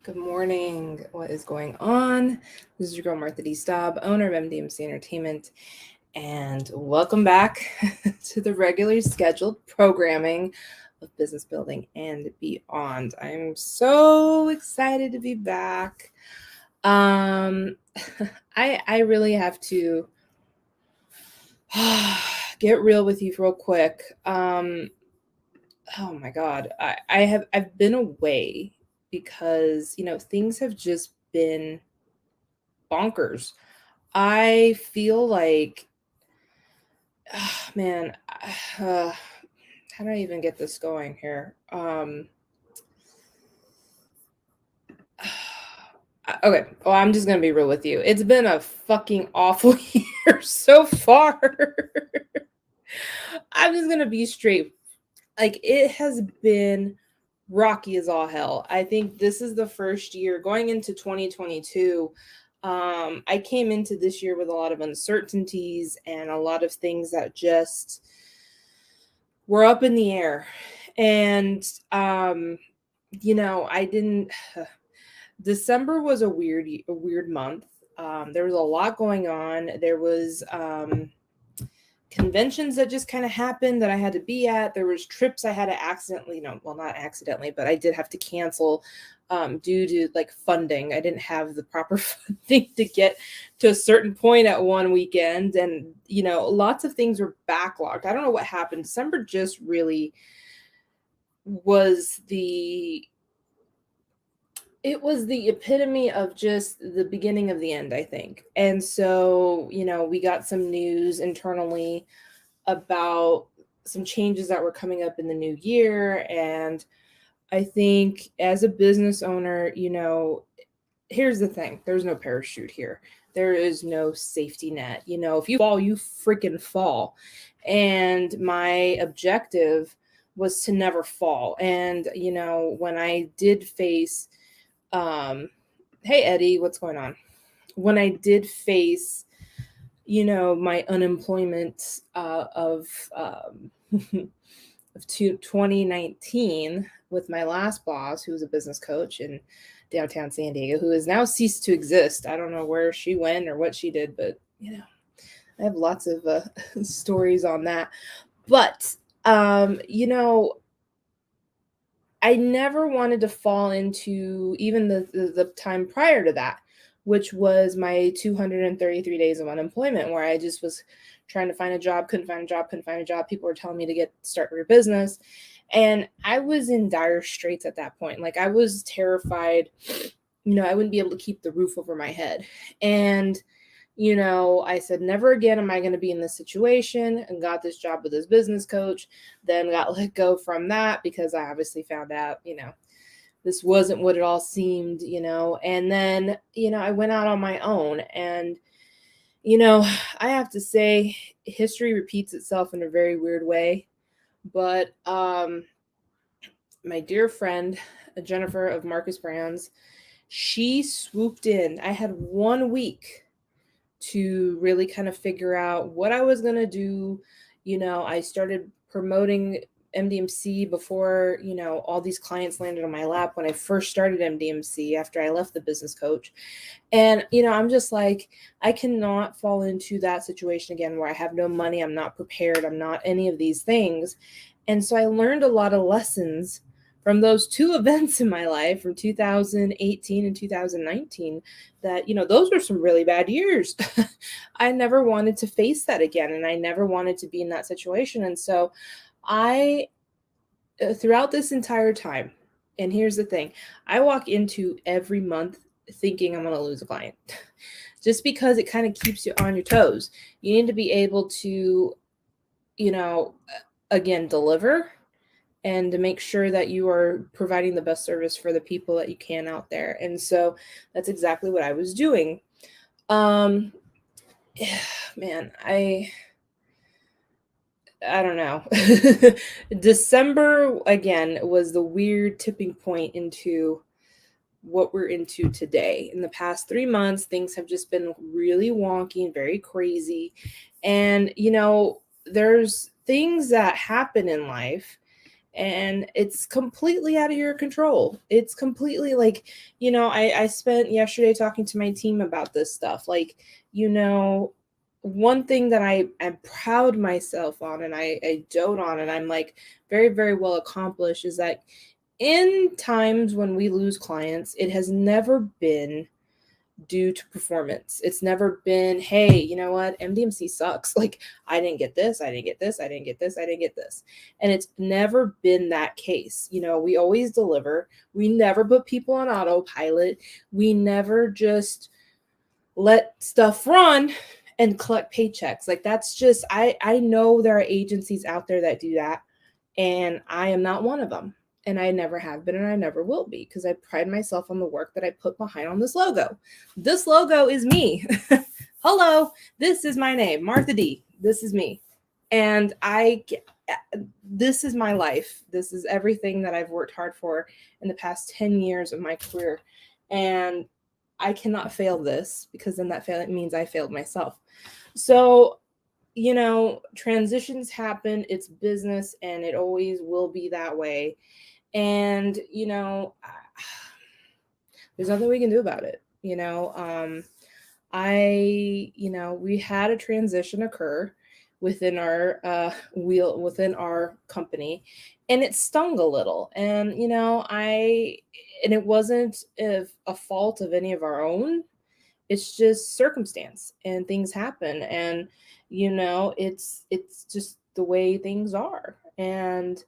Good morning. What is going on? This is your girl Martha D. Staub, owner of MDMC Entertainment, and welcome back to the regularly scheduled programming of business building and beyond. I'm so excited to be back. Um, I really have to get real with you real quick. Oh my God, I've been away because things have just been bonkers. I feel like, man, how do I even get this going here? Okay, well, I'm just gonna be real with you. It's been a fucking awful year so far. I'm just gonna be straight. Like, it has been rocky as all hell. I think this is the first year going into 2022. I came into this year with a lot of uncertainties and a lot of things that just were up in the air. And, I didn't. December was a weird month. There was a lot going on. There was conventions that just kind of happened that I had to be at. There was trips I had to accidentally, not accidentally, but I did have to cancel due to like funding. I didn't have the proper funding to get to a certain point at one weekend. And, lots of things were backlogged. I don't know what happened. December just really was it was the epitome of just the beginning of the end, I think. And so, we got some news internally about some changes that were coming up in the new year. And I think as a business owner, here's the thing, there's no parachute here. There is no safety net. If you fall, you freaking fall. And my objective was to never fall. And, when I did face, hey, Eddie, what's going on? When I did face, my unemployment of of 2019 with my last boss, who was a business coach in downtown San Diego, who has now ceased to exist. I don't know where she went or what she did, but I have lots of stories on that. But I never wanted to fall into even the time prior to that, which was my 233 days of unemployment, where I just was trying to find a job, couldn't find a job, couldn't find a job. People were telling me to start your business. And I was in dire straits at that point. Like, I was terrified, I wouldn't be able to keep the roof over my head. And I said, never again am I going to be in this situation, and got this job with this business coach, then got let go from that because I obviously found out, this wasn't what it all seemed, and then, I went out on my own. And, I have to say, history repeats itself in a very weird way. But my dear friend, Jennifer of Marcus Brands, she swooped in. I had 1 week to really kind of figure out what I was going to do. I started promoting MDMC before, all these clients landed on my lap when I first started MDMC after I left the business coach. And, I'm just like, I cannot fall into that situation again where I have no money, I'm not prepared, I'm not any of these things. And so I learned a lot of lessons from those two events in my life from 2018 and 2019 that, those were some really bad years. I never wanted to face that again. And I never wanted to be in that situation. And so throughout this entire time, and here's the thing, I walk into every month thinking I'm going to lose a client just because it kind of keeps you on your toes. You need to be able to, again, deliver and to make sure that you are providing the best service for the people that you can out there. And so that's exactly what I was doing. Man, I don't know. December, again, was the weird tipping point into what we're into today. In the past 3 months, things have just been really wonky and very crazy. And, there's things that happen in life. and it's completely out of your control. It's completely like, I spent yesterday talking to my team about this stuff. Like, one thing that I am proud myself on, and I dote on, and I'm like very, very well accomplished, is that in times when we lose clients, it has never been due to performance. It's never been, hey, you know what, MDMC sucks. Like, I didn't get this, I didn't get this, I didn't get this, I didn't get this. And it's never been that case. We always deliver. We never put people on autopilot. We never just let stuff run and collect paychecks. Like, that's just, I know there are agencies out there that do that, and I am not one of them. And I never have been, and I never will be, because I pride myself on the work that I put behind on this logo. This logo is me. Hello, this is my name, Martha D. This is me. And this is my life. This is everything that I've worked hard for in the past 10 years of my career. And I cannot fail this, because then that means I failed myself. So, transitions happen. It's business, and it always will be that way. And, there's nothing we can do about it. We had a transition occur within within our company, and it stung a little. And, and it wasn't a fault of any of our own. It's just circumstance, and things happen. And, it's just the way things are. And,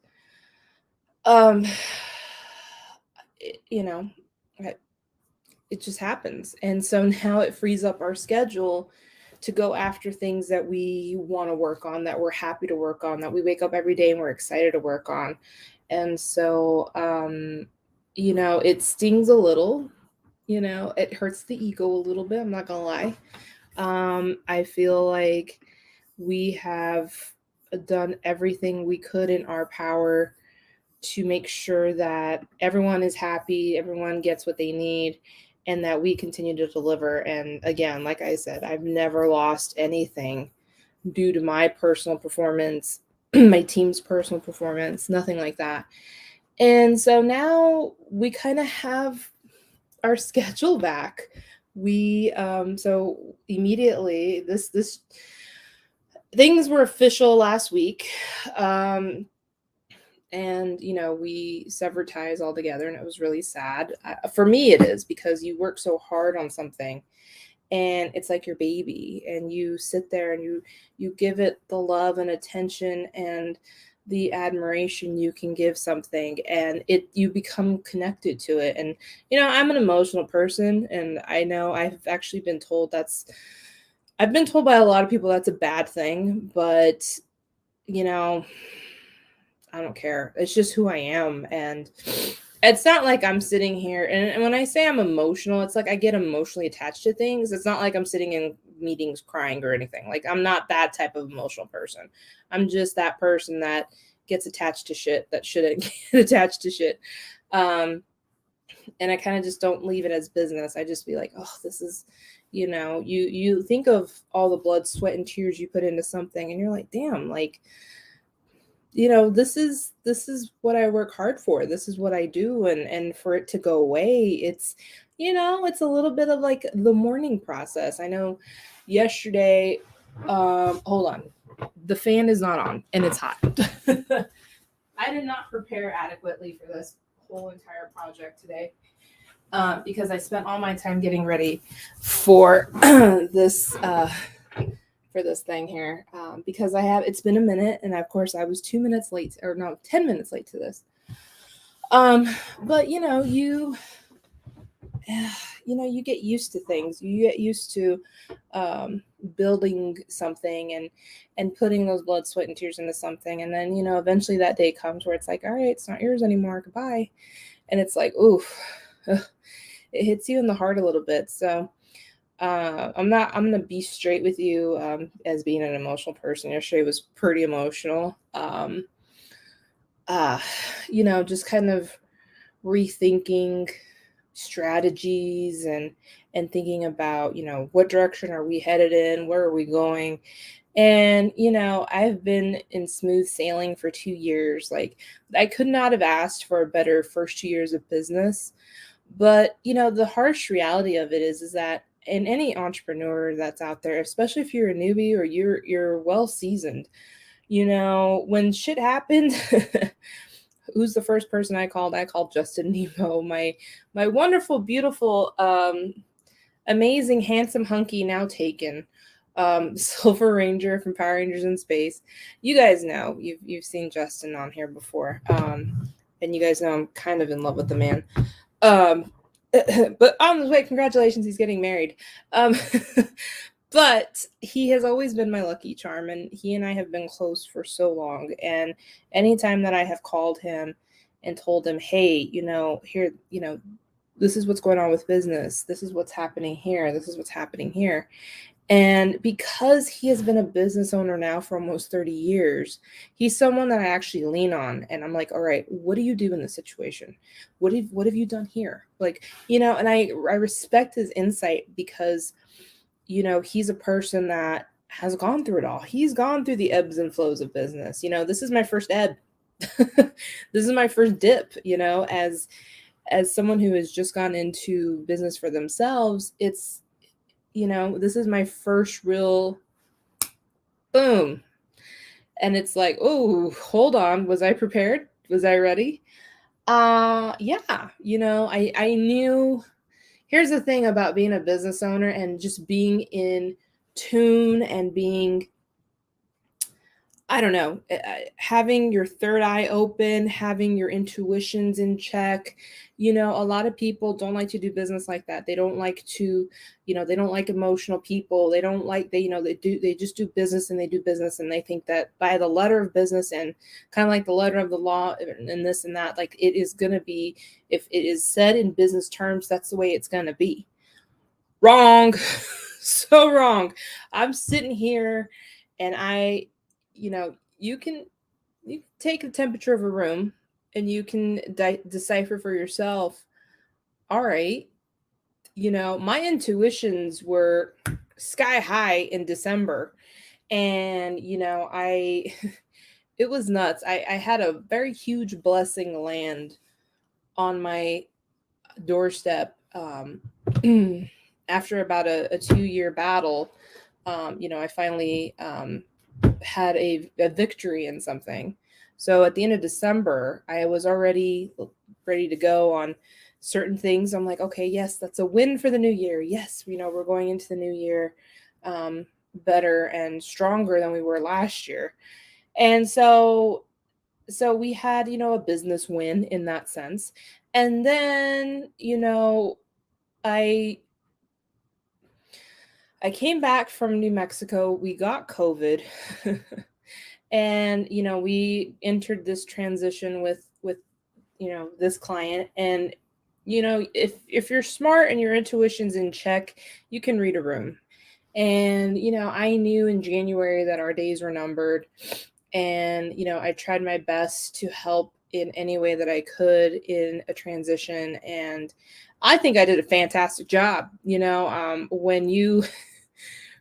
it, it just happens. And so now it frees up our schedule to go after things that we want to work on, that we're happy to work on, that we wake up every day and we're excited to work on. And so, it stings a little, it hurts the ego a little bit. I'm not going to lie. I feel like we have done everything we could in our power to make sure that everyone is happy, everyone gets what they need, and that we continue to deliver. And again, like I said, I've never lost anything due to my personal performance, my team's personal performance, nothing like that. And so now we kind of have our schedule back. We so immediately this things were official last week. And we severed ties altogether, and it was really sad. For me it is, because you work so hard on something, and it's like your baby, and you sit there and you give it the love and attention and the admiration you can give something, and you become connected to it. And I'm an emotional person, and I know I've actually been told I've been told by a lot of people that's a bad thing, but I don't care. It's just who I am. And it's not like I'm sitting here, and when I say I'm emotional, it's like I get emotionally attached to things. It's not like I'm sitting in meetings crying or anything. Like, I'm not that type of emotional person. I'm just that person that gets attached to shit that shouldn't get attached to shit. And I kind of just don't leave it as business. I just be like, oh, this is, you think of all the blood, sweat, and tears you put into something, and you're like, damn, like, this is what I work hard for. This is what I do. And for it to go away, it's a little bit of like the mourning process. I know yesterday, hold on, the fan is not on and it's hot. I did not prepare adequately for this whole entire project today, because I spent all my time getting ready for this thing here, because it's been a minute, and of course I was 2 minutes late, or no, 10 minutes late to this. But you get used to things. You get used to building something and putting those blood, sweat, and tears into something, and then eventually that day comes where it's like, all right, it's not yours anymore, goodbye. And it's like, oof, it hits you in the heart a little bit. So I'm gonna be straight with you, as being an emotional person. Yesterday was pretty emotional. Just kind of rethinking strategies and thinking about, what direction are we headed in, where are we going. And, I've been in smooth sailing for 2 years. Like, I could not have asked for a better first 2 years of business. But, the harsh reality of it is that in any entrepreneur that's out there, especially if you're a newbie or you're well seasoned, when shit happened, who's the first person I called? I called Justin Nemo, my wonderful, beautiful, amazing, handsome hunky, now taken, Silver Ranger from Power Rangers in Space. You guys know, you've seen Justin on here before, and you guys know I'm kind of in love with the man. But on his way, congratulations, he's getting married. Um, but he has always been my lucky charm, and he and I have been close for so long. And anytime that I have called him and told him, hey, here, this is what's going on with business, this is what's happening here, this is what's happening here. And because he has been a business owner now for almost 30 years, he's someone that I actually lean on. And I'm like, all right, what do you do in this situation? What have you done here? Like, and I respect his insight because, he's a person that has gone through it all. He's gone through the ebbs and flows of business. This is my first ebb. This is my first dip, as someone who has just gone into business for themselves. It's, this is my first real boom. And it's like, oh, hold on. Was I prepared? Was I ready? Yeah. I knew. Here's the thing about being a business owner and just being in tune and being, I don't know, having your third eye open, having your intuitions in check. A lot of people don't like to do business like that. They don't like to, they don't like emotional people. They don't like, they just do business, and they do business, and they think that by the letter of business and kind of like the letter of the law and this and that, like it is going to be, if it is said in business terms, that's the way it's going to be. Wrong. So wrong. I'm sitting here and you can take the temperature of a room and you can decipher for yourself. All right, my intuitions were sky high in December, and I it was nuts. I had a very huge blessing land on my doorstep, after about a 2-year battle. I finally had a victory in something. So at the end of December, I was already ready to go on certain things. I'm like, okay, yes, that's a win for the new year. Yes, we're going into the new year better and stronger than we were last year. And so we had, a business win in that sense. And then, I came back from New Mexico. We got COVID. And we entered this transition with this client. And if you're smart and your intuition's in check, you can read a room. And I knew in January that our days were numbered. And I tried my best to help in any way that I could in a transition. And I think I did a fantastic job. When you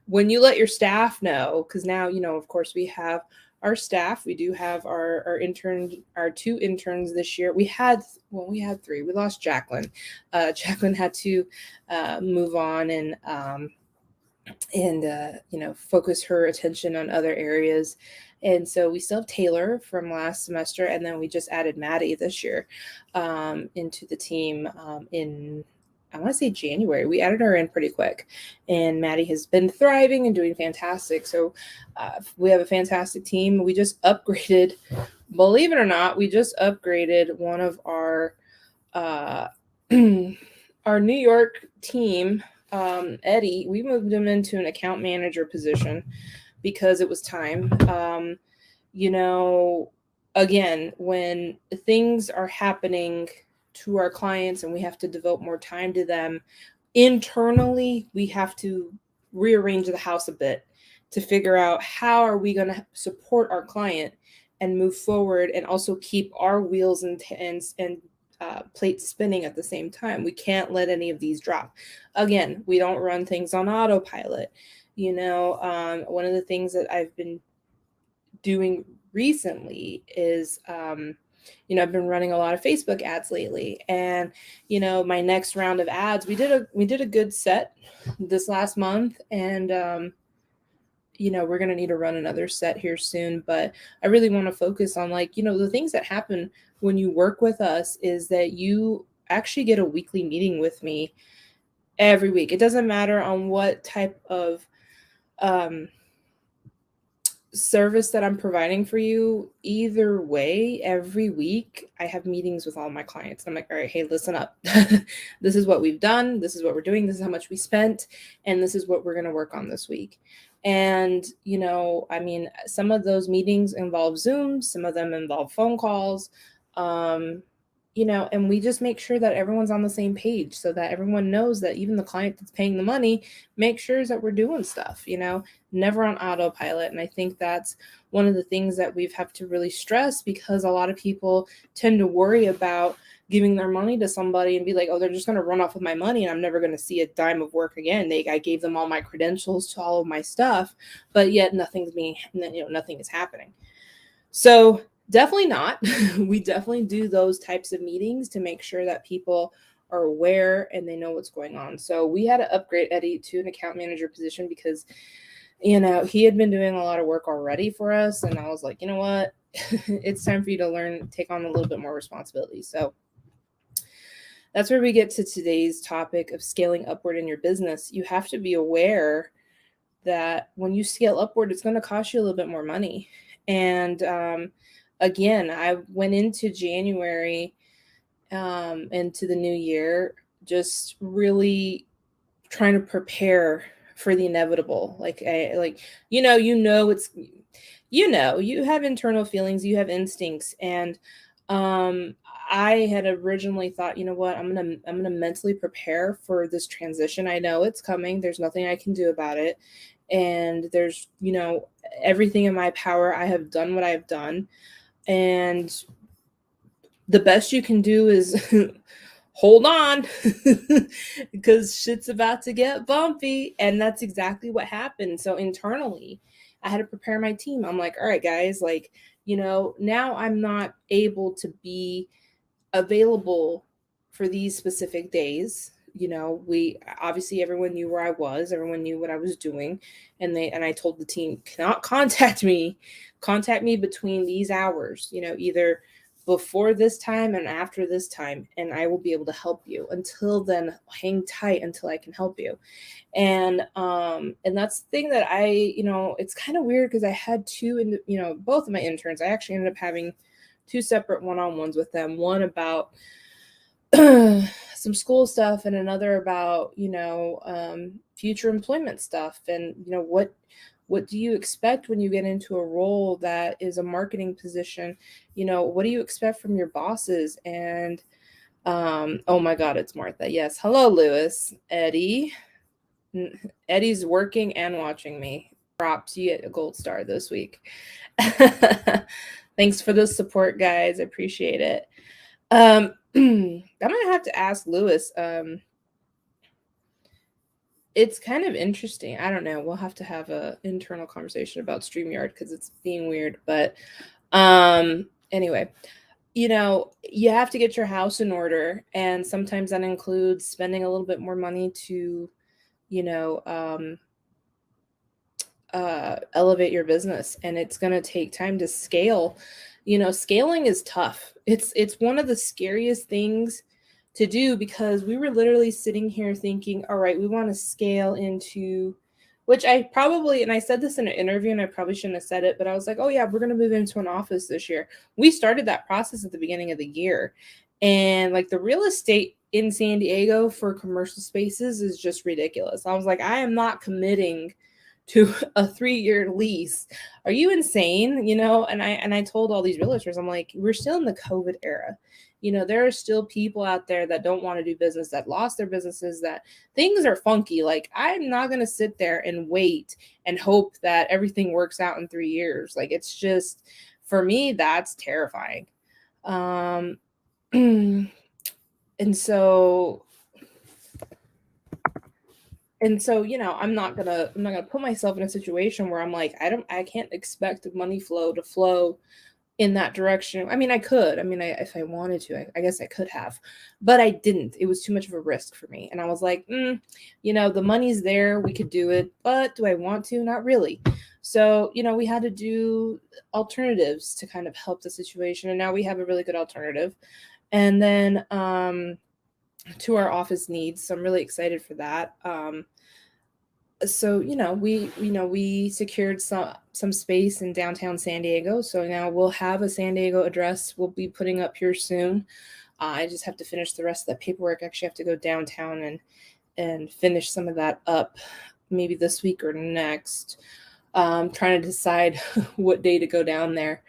when you let your staff know, because now, of course, we have our staff. We do have our intern, our 2 interns this year. We had three. We lost Jacqueline. Jacqueline had to move on and focus her attention on other areas. And so we still have Taylor from last semester, and then we just added Maddie this year into the team in, I want to say, January. We added her in pretty quick, and Maddie has been thriving and doing fantastic. So we have a fantastic team. We just upgraded, believe it or not, we just upgraded one of our our New York team, Eddie. We moved him into an account manager position because it was time. Again, when things are happening to our clients and we have to devote more time to them internally, we have to rearrange the house a bit to figure out how are we going to support our client and move forward, and also keep our wheels and plates spinning at the same time. We can't let any of these drop. Again, we don't run things on autopilot. One of the things that I've been doing recently is, I've been running a lot of Facebook ads lately, and my next round of ads, we did a good set this last month, and we're going to need to run another set here soon. But I really want to focus on, like, the things that happen when you work with us is that you actually get a weekly meeting with me every week. It doesn't matter on what type of um, service that I'm providing for you. Either way, every week I have meetings with all my clients. I'm like, all right, hey, listen up. This is what we've done. This is what we're doing. This is how much we spent. And this is what we're going to work on this week. And, some of those meetings involve Zoom, some of them involve phone calls. Um, and we just make sure that everyone's on the same page so that everyone knows that even the client that's paying the money make sure that we're doing stuff, never on autopilot. And I think that's one of the things that we've have to really stress, because a lot of people tend to worry about giving their money to somebody and be like, oh, they're just going to run off with my money and I'm never going to see a dime of work again. I gave them all my credentials to all of my stuff, but yet nothing is happening. So definitely not. We definitely do those types of meetings to make sure that people are aware and they know what's going on. So we had to upgrade Eddie to an account manager position because, he had been doing a lot of work already for us. And I was like, you know what? It's time for you to learn, take on a little bit more responsibility. So that's where we get to today's topic of scaling upward in your business. You have to be aware that when you scale upward, it's going to cost you a little bit more money. And again, I went into January, into the new year, just really trying to prepare for the inevitable. It's, you have internal feelings, you have instincts. And I had originally thought, you know what, I'm gonna mentally prepare for this transition. I know it's coming. There's nothing I can do about it. And there's, everything in my power. I have done what I've done. And the best you can do is hold on, because shit's about to get bumpy. And that's exactly what happened. So internally, I had to prepare my team. I'm like, all right, guys, like, now I'm not able to be available for these specific days. We obviously, everyone knew where I was, everyone knew what I was doing, and I told the team, cannot contact me between these hours, either before this time and after this time, and I will be able to help you. Until then, hang tight until I can help you. And that's the thing that it's kind of weird, because I had both of my interns, I actually ended up having two separate one-on-ones with them, one about some school stuff and another about future employment stuff. And what do you expect when you get into a role that is a marketing position? What do you expect from your bosses? And oh my god, it's Martha. Yes, hello Lewis. Eddie's working and watching me. Props, you get a gold star this week. Thanks for the support, guys. I appreciate it. I'm gonna have to ask Lewis. It's kind of interesting. I don't know. We'll have to have a internal conversation about StreamYard because it's being weird. But anyway, you have to get your house in order, and sometimes that includes spending a little bit more money to, elevate your business. And it's going to take time to scale. Scaling is tough. It's one of the scariest things to do, because we were literally sitting here thinking, all right, we want to scale into, which I probably, and I said this in an interview and I probably shouldn't have said it, but I was like, oh yeah, we're going to move into an office this year. We started that process at the beginning of the year. And like, the real estate in San Diego for commercial spaces is just ridiculous. I was like, I am not committing to a 3-year lease. Are you insane? And I told all these realtors, I'm like, we're still in the COVID era. There are still people out there that don't want to do business, that lost their businesses, that things are funky. Like, I'm not going to sit there and wait and hope that everything works out in 3 years. Like, it's just, for me, that's terrifying. And so And so, I'm not gonna put myself in a situation where I'm like, I can't expect money flow to flow in that direction. I mean, I could. I mean, if I wanted to, I guess I could have, but I didn't. It was too much of a risk for me. And I was like, the money's there. We could do it, but do I want to? Not really. So, we had to do alternatives to kind of help the situation. And now we have a really good alternative. And then, to our office needs. So I'm really excited for that. So we secured some space in downtown San Diego, so now we'll have a San Diego address we'll be putting up here soon. I just have to finish the rest of that paperwork. Actually have to go downtown and finish some of that up, maybe this week or next. Trying to decide what day to go down there,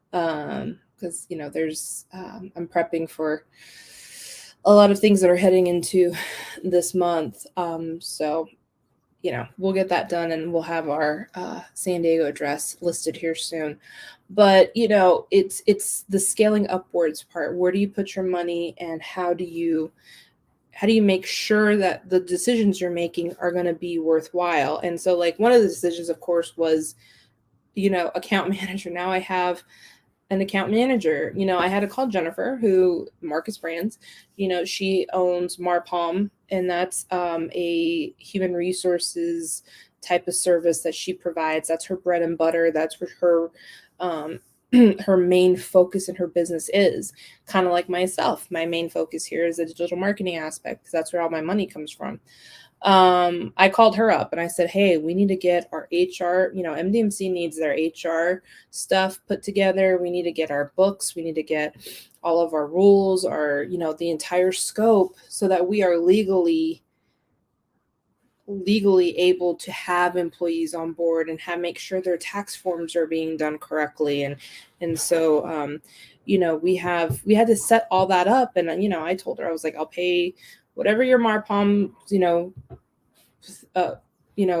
because there's I'm prepping for a lot of things that are heading into this month. So we'll get that done and we'll have our San Diego address listed here soon. But it's the scaling upwards part. Where do you put your money, and how do you make sure that the decisions you're making are going to be worthwhile? And so, like, one of the decisions, of course, was account manager. Now I have an account manager. I had to call Jennifer, who Marcus Brands. She owns Marpalm, and that's a human resources type of service that she provides. That's her bread and butter. That's what her her main focus in her business is. Kind of like myself, my main focus here is the digital marketing aspect, because that's where all my money comes from. I called her up and I said, hey, we need to get our HR, MDMC needs their HR stuff put together. We need to get our books. We need to get all of our rules, the entire scope, so that we are legally able to have employees on board and make sure their tax forms are being done correctly. And so, we had to set all that up. And, I told her, I was like, I'll pay whatever your Marpalm,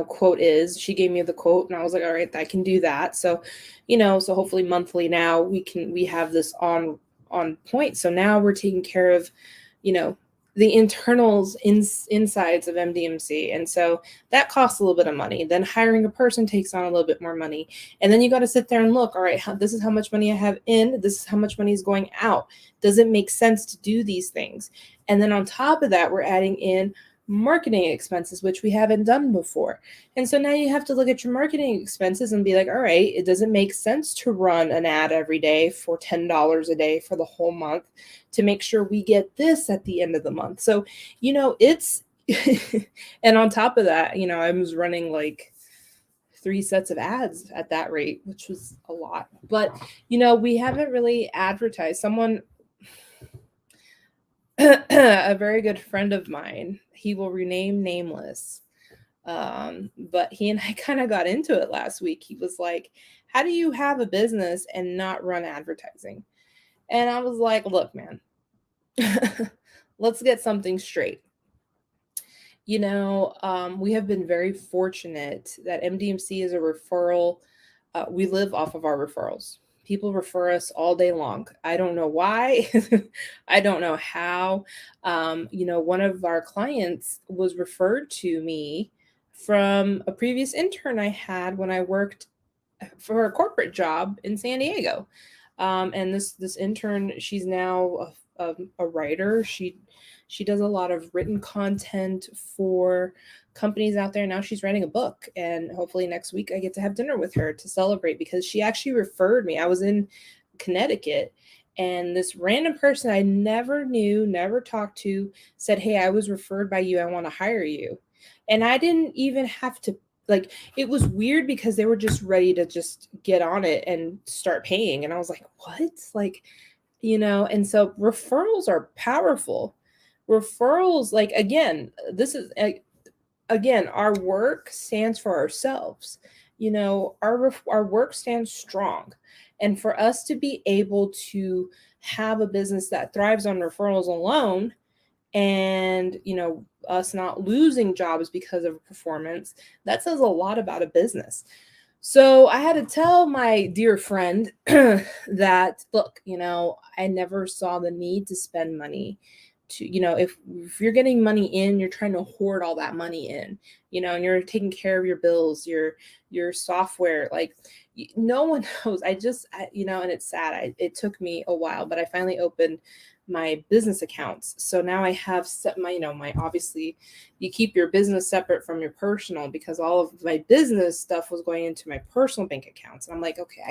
quote is. She gave me the quote and I was like, all right, I can do that. So, so hopefully monthly now we have this on point. So now we're taking care of, the internals insides of MDMC. And so that costs a little bit of money. Then hiring a person takes on a little bit more money. And then you got to sit there and look, all right, this is how much money I have in, this is how much money is going out. Does it make sense to do these things? And then on top of that, we're adding in marketing expenses, which we haven't done before. And so now you have to look at your marketing expenses and be like, all right, it doesn't make sense to run an ad every day for $10 a day for the whole month to make sure we get this at the end of the month. So, it's, and on top of that, I was running like 3 sets of ads at that rate, which was a lot. But, we haven't really advertised. Someone, a very good friend of mine, he will rename nameless, but he and I kind of got into it last week. He was like, how do you have a business and not run advertising? And I was like, look, man, let's get something straight. We have been very fortunate that MDMC is a referral. We live off of our referrals. People refer us all day long. I don't know why. I don't know how. One of our clients was referred to me from a previous intern I had when I worked for a corporate job in San Diego. And this intern, she's now a writer. She does a lot of written content for companies out there. Now she's writing a book, and hopefully next week I get to have dinner with her to celebrate, because she actually referred me. I was in Connecticut, and this random person I never knew, never talked to, said, hey, I was referred by you. I want to hire you. And I didn't even have to, like, it was weird because they were just ready to just get on it and start paying. And I was like, what? Like, and so referrals are powerful. Referrals, like, again, this is again, our work stands for ourselves. Our work stands strong. And for us to be able to have a business that thrives on referrals alone, and us not losing jobs because of performance, that says a lot about a business. So I had to tell my dear friend that, look, I never saw the need to spend money to, if you're getting money in, you're trying to hoard all that money in, and you're taking care of your bills, your software, like no one knows. And it's sad. It took me a while, but I finally opened my business accounts. So now I have set my obviously you keep your business separate from your personal, because all of my business stuff was going into my personal bank accounts. And I'm like, okay,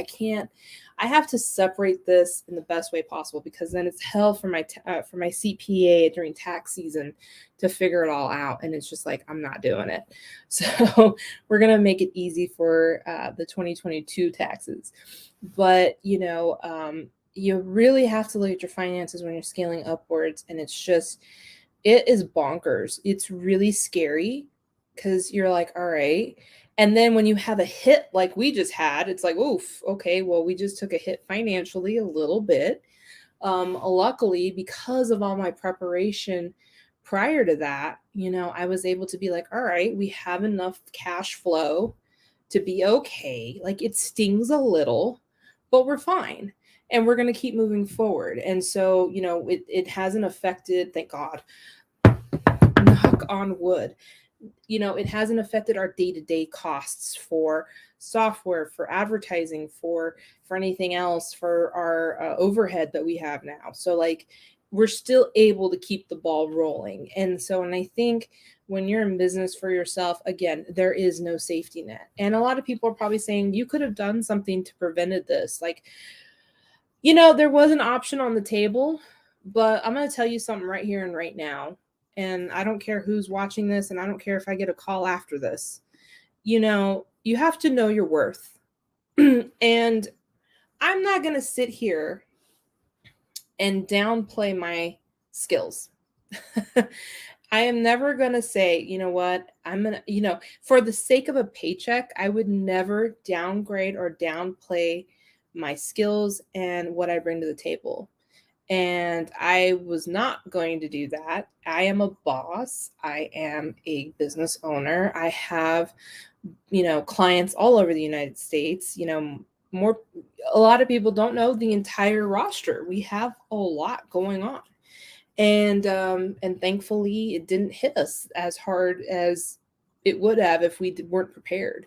I have to separate this in the best way possible, because then it's hell for my CPA during tax season to figure it all out. And it's just like, I'm not doing it. So we're going to make it easy for the 2022 taxes. But, you really have to look at your finances when you're scaling upwards. And it is bonkers. It's really scary, because you're like, all right. And then when you have a hit like we just had, it's like, oof, okay, well, we just took a hit financially a little bit. Luckily, because of all my preparation prior to that, I was able to be like, all right, we have enough cash flow to be okay. Like, it stings a little, but we're fine. And we're going to keep moving forward. And so, it hasn't affected, thank God, knock on wood, it hasn't affected our day-to-day costs for software, for advertising, for anything else, for our overhead that we have now. So like, we're still able to keep the ball rolling. And I think when you're in business for yourself, again, there is no safety net. And a lot of people are probably saying, you could have done something to prevented this. Like, there was an option on the table, but I'm going to tell you something right here and right now. And I don't care who's watching this, and I don't care if I get a call after this. You have to know your worth. And I'm not going to sit here and downplay my skills. I am never going to say, you know what, I'm going to, for the sake of a paycheck, I would never downgrade or downplay my skills and what I bring to the table. And I was not going to do that. I am a boss. I am a business owner. I have, clients all over the United States. A lot of people don't know the entire roster. We have a lot going on. And thankfully it didn't hit us as hard as it would have if we weren't prepared.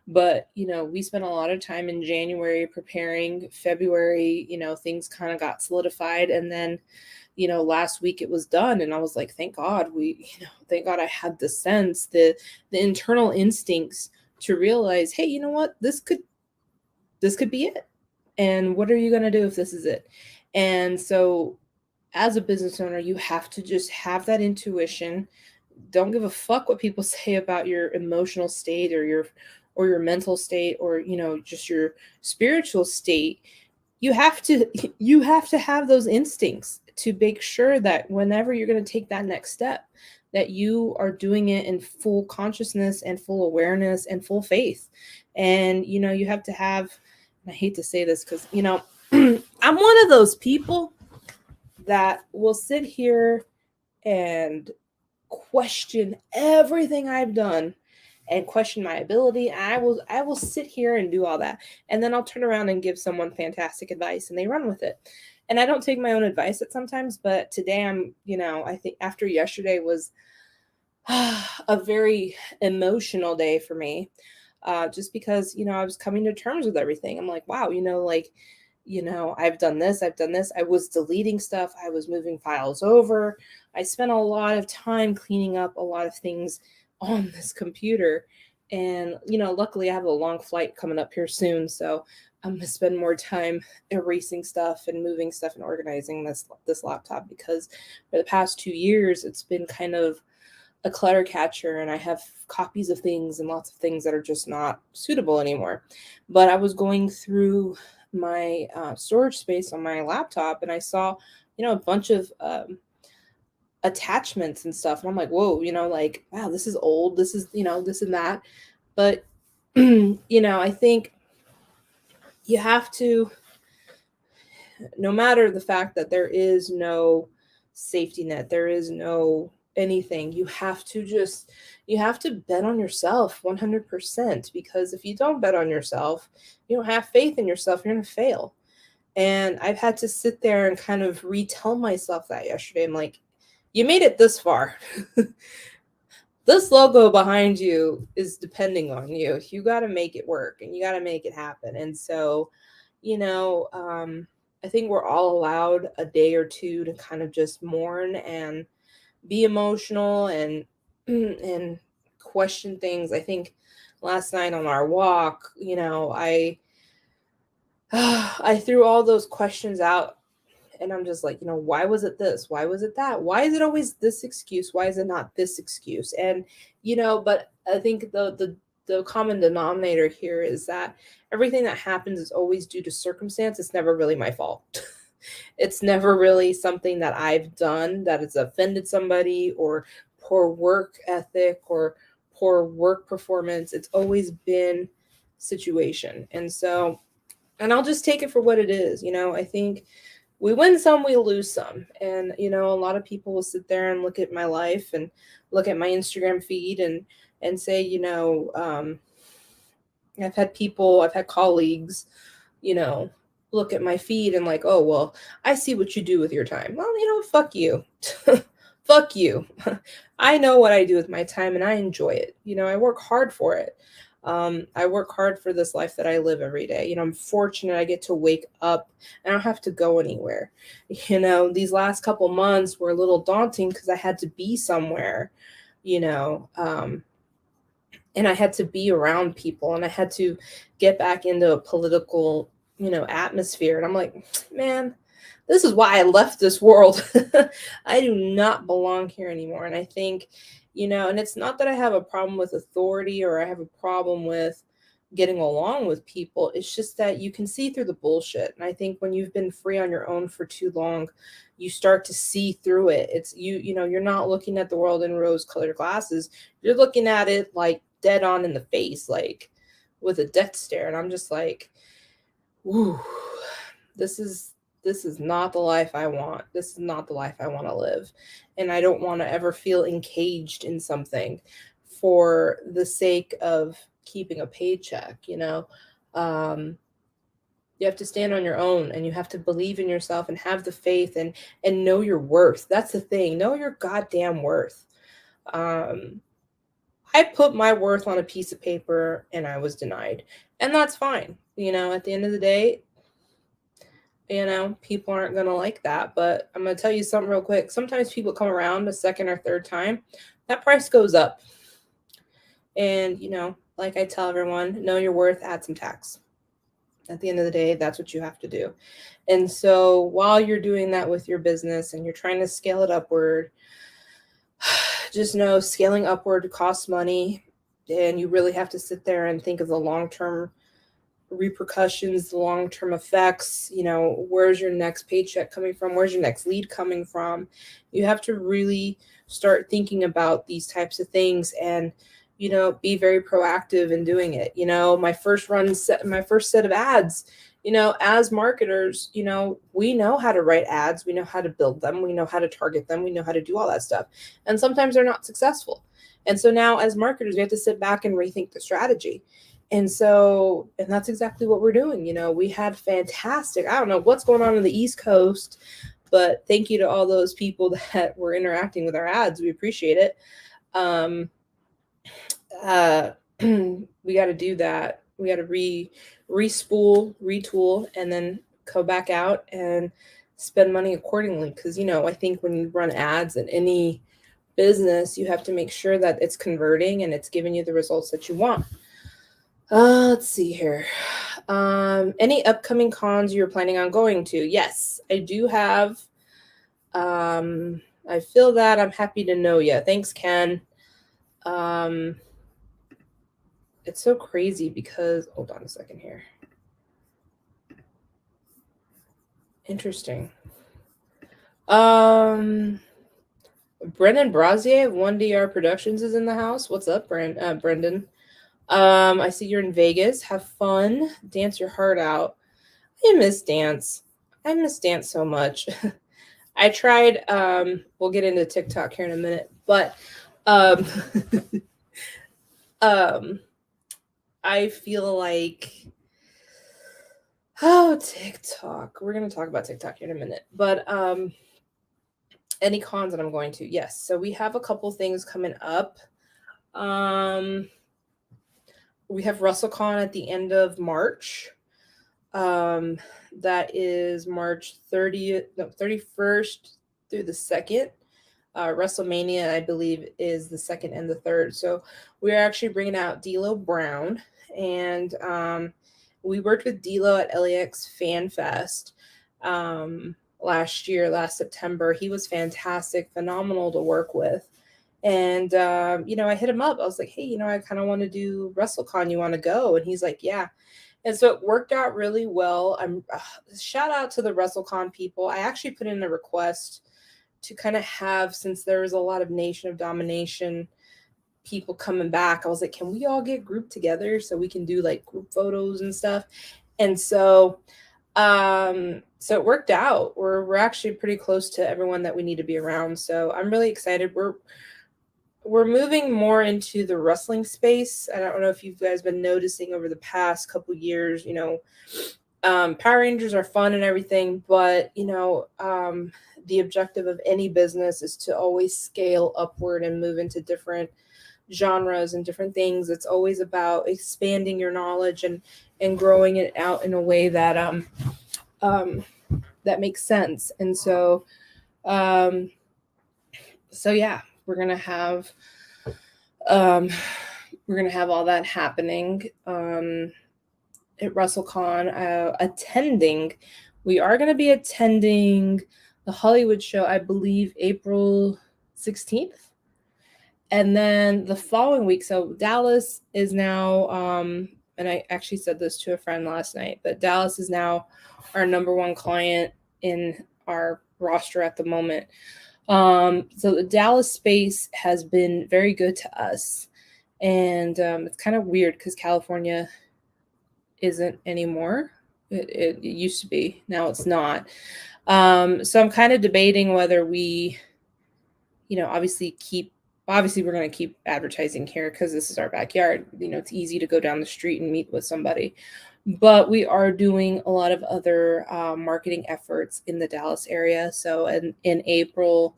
But, we spent a lot of time in January preparing. February, things kind of got solidified. And then, last week it was done. And I was like, thank God thank God I had the sense, the internal instincts to realize, hey, you know what, this could be it. And what are you going to do if this is it? And so as a business owner, you have to just have that intuition. Don't give a fuck what people say about your emotional state or your mental state, or just your spiritual state. You have to have those instincts to make sure that whenever you're going to take that next step, that you are doing it in full consciousness and full awareness and full faith. And you have to have, and I hate to say this because I'm one of those people that will sit here and question everything I've done and question my ability. I will sit here and do all that. And then I'll turn around and give someone fantastic advice and they run with it. And I don't take my own advice at sometimes, but today I think after yesterday was a very emotional day for me. Just because, I was coming to terms with everything. I'm like, wow, I've done this. I was deleting stuff. I was moving files over. I spent a lot of time cleaning up a lot of things on this computer. And, luckily I have a long flight coming up here soon. So I'm going to spend more time erasing stuff and moving stuff and organizing this laptop, because for the past 2 years, it's been kind of a clutter catcher, and I have copies of things and lots of things that are just not suitable anymore. But I was going through my storage space on my laptop, and I saw, a bunch of attachments and stuff. And I'm like, whoa, like, wow, this is old. This is, this and that. But, I think you have to, no matter the fact that there is no safety net, there is no anything, you have to bet on yourself 100%, because if you don't bet on yourself, you don't have faith in yourself, you're going to fail. And I've had to sit there and kind of retell myself that yesterday. I'm like, You made it this far. This logo behind you is depending on you. You got to make it work and you got to make it happen. And so, you know, I think we're all allowed a day or two to kind of just mourn and be emotional and and question things. I think last night on our walk, you know, I I threw all those questions out and I'm just like, you know, why was it this? Why was it that? Why is it always this excuse? Why is it not this excuse? And you know, but I think the common denominator here is that everything that happens is always due to circumstance. It's never really my fault. It's never really something that I've done that has offended somebody or poor work ethic or poor work performance. It's always been situation. And so, and I'll just take it for what it is. You know, I think we win some, we lose some. And, you know, a lot of people will sit there and look at my life and look at my Instagram feed and say, you know, I've had colleagues, you know, look at my feed and like, oh, well, I see what you do with your time. Well, you know, fuck you. Fuck you. I know what I do with my time and I enjoy it. You know, I work hard for it. I work hard for this life that I live every day. You know, I'm fortunate I get to wake up. I don't have to go anywhere. You know, these last couple months were a little daunting because I had to be somewhere, you know, and I had to be around people and I had to get back into a political, you know, atmosphere. And I'm like, man, this is why I left this world. I do not belong here anymore. And I think, you know, and it's not that I have a problem with authority or I have a problem with getting along with people. It's just that you can see through the bullshit. And I think when you've been free on your own for too long, you start to see through it. It's you know, you're not looking at the world in rose-colored glasses. You're looking at it like dead on in the face, like with a death stare. And I'm just like, whoo, this is this is not the life I want. This is not the life I want to live. And I don't want to ever feel encaged in something for the sake of keeping a paycheck, you know. Um, you have to stand on your own and you have to believe in yourself and have the faith and know your worth. That's the thing. Know your goddamn worth. Um, I put my worth on a piece of paper and I was denied. And that's fine. You know, at the end of the day, you know, people aren't going to like that. But I'm going to tell you something real quick. Sometimes people come around a second or third time, that price goes up. And, you know, like I tell everyone, know your worth, add some tax. At the end of the day, that's what you have to do. And so while you're doing that with your business and you're trying to scale it upward, just know scaling upward costs money. And you really have to sit there and think of the long term repercussions, the long term effects. You know, where's your next paycheck coming from? Where's your next lead coming from? You have to really start thinking about these types of things and, you know, be very proactive in doing it. You know, my first set of ads, you know, as marketers, you know, we know how to write ads, we know how to build them, we know how to target them, we know how to do all that stuff. And sometimes they're not successful. And so now as marketers, we have to sit back and rethink the strategy. And so, and that's exactly what we're doing. You know, we had fantastic, I don't know what's going on the East Coast, but thank you to all those people that were interacting with our ads. We appreciate it. Um, uh, we got to do that. We got to respool, retool, and then go back out and spend money accordingly. Because, you know, I think when you run ads in any business, you have to make sure that it's converting and it's giving you the results that you want. Let's see here. Any upcoming cons you're planning on going to? Yes, I do have. I feel that. I'm happy to know you. Thanks, Ken. It's so crazy because, hold on a second here. Interesting. Brendan Brazier of 1DR Productions is in the house. What's up, Brendan? I see you're in Vegas. Have fun. Dance your heart out. I miss dance. I miss dance so much. I tried, we'll get into TikTok here in a minute, but um, I feel like, oh, TikTok. We're going to talk about TikTok here in a minute. But Any cons that I'm going to? Yes. So we have a couple things coming up. We have WrestleCon at the end of March. Um, that is March 30th, no, 31st through the 2nd. WrestleMania, I believe, is the 2nd and the 3rd. So we're actually bringing out D'Lo Brown, and we worked with D'Lo at LAX Fan Fest last September. He was fantastic, phenomenal to work with. And I hit him up. I was like, hey, I kind of want to do WrestleCon. You want to go? And he's like, yeah. And so it worked out really well. I'm shout out to the WrestleCon people. I actually put in a request to kind of have, since there was a lot of Nation of Domination people coming back, I was like, can we all get grouped together so we can do like group photos and stuff? And so it worked out. We're actually pretty close to everyone that we need to be around. So I'm really excited. We're moving more into the wrestling space. I don't know if you guys been noticing over the past couple years, Power Rangers are fun and everything, but the objective of any business is to always scale upward and move into different genres and different things. It's always about expanding your knowledge and growing it out in a way that that makes sense. And so yeah, we're gonna have all that happening at WrestleCon. We are going to be attending the Hollywood show, I believe, April 16th. And then the following week, so Dallas is now, and I actually said this to a friend last night, but Dallas is now our number one client in our roster at the moment. So the Dallas space has been very good to us. And it's kind of weird because California isn't anymore. It used to be. Now it's not. So I'm kind of debating whether we, obviously we're going to keep advertising here because this is our backyard. It's easy to go down the street and meet with somebody. But we are doing a lot of other marketing efforts in the Dallas area. So in April,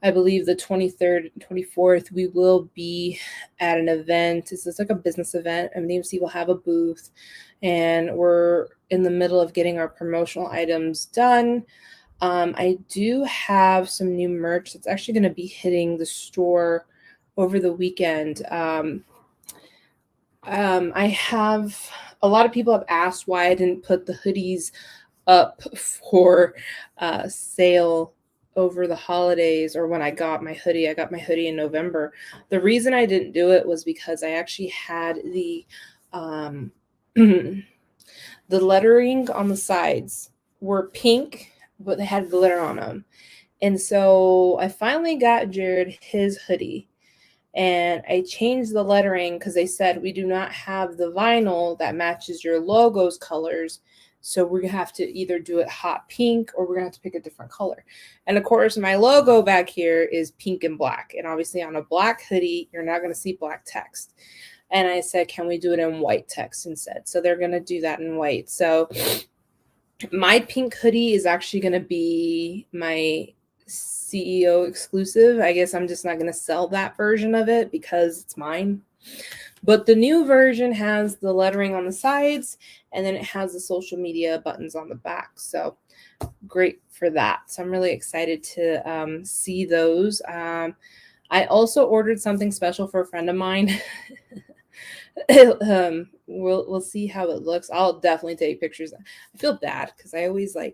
I believe the 23rd and 24th, we will be at an event. It's like a business event. MDMC will have a booth, and we're in the middle of getting our promotional items done. I do have some new merch that's actually going to be hitting the store over the weekend. I have a lot of people have asked why I didn't put the hoodies up for sale over the holidays, or when I got my hoodie. I got my hoodie in November. The reason I didn't do it was because I actually had the the lettering on the sides were pink, but they had glitter on them. And so I finally got Jared his hoodie, and I changed the lettering because they said we do not have the vinyl that matches your logo's colors. So we're going to have to either do it hot pink or we're going to have to pick a different color. And of course, my logo back here is pink and black. And obviously on a black hoodie, you're not going to see black text. And I said, can we do it in white text instead? So they're going to do that in white. So my pink hoodie is actually going to be my CEO exclusive. I guess I'm just not going to sell that version of it because it's mine. But the new version has the lettering on the sides, and then it has the social media buttons on the back. So great for that. So I'm really excited to see those. I also ordered something special for a friend of mine. We'll see how it looks. I'll definitely take pictures. I feel bad because I always I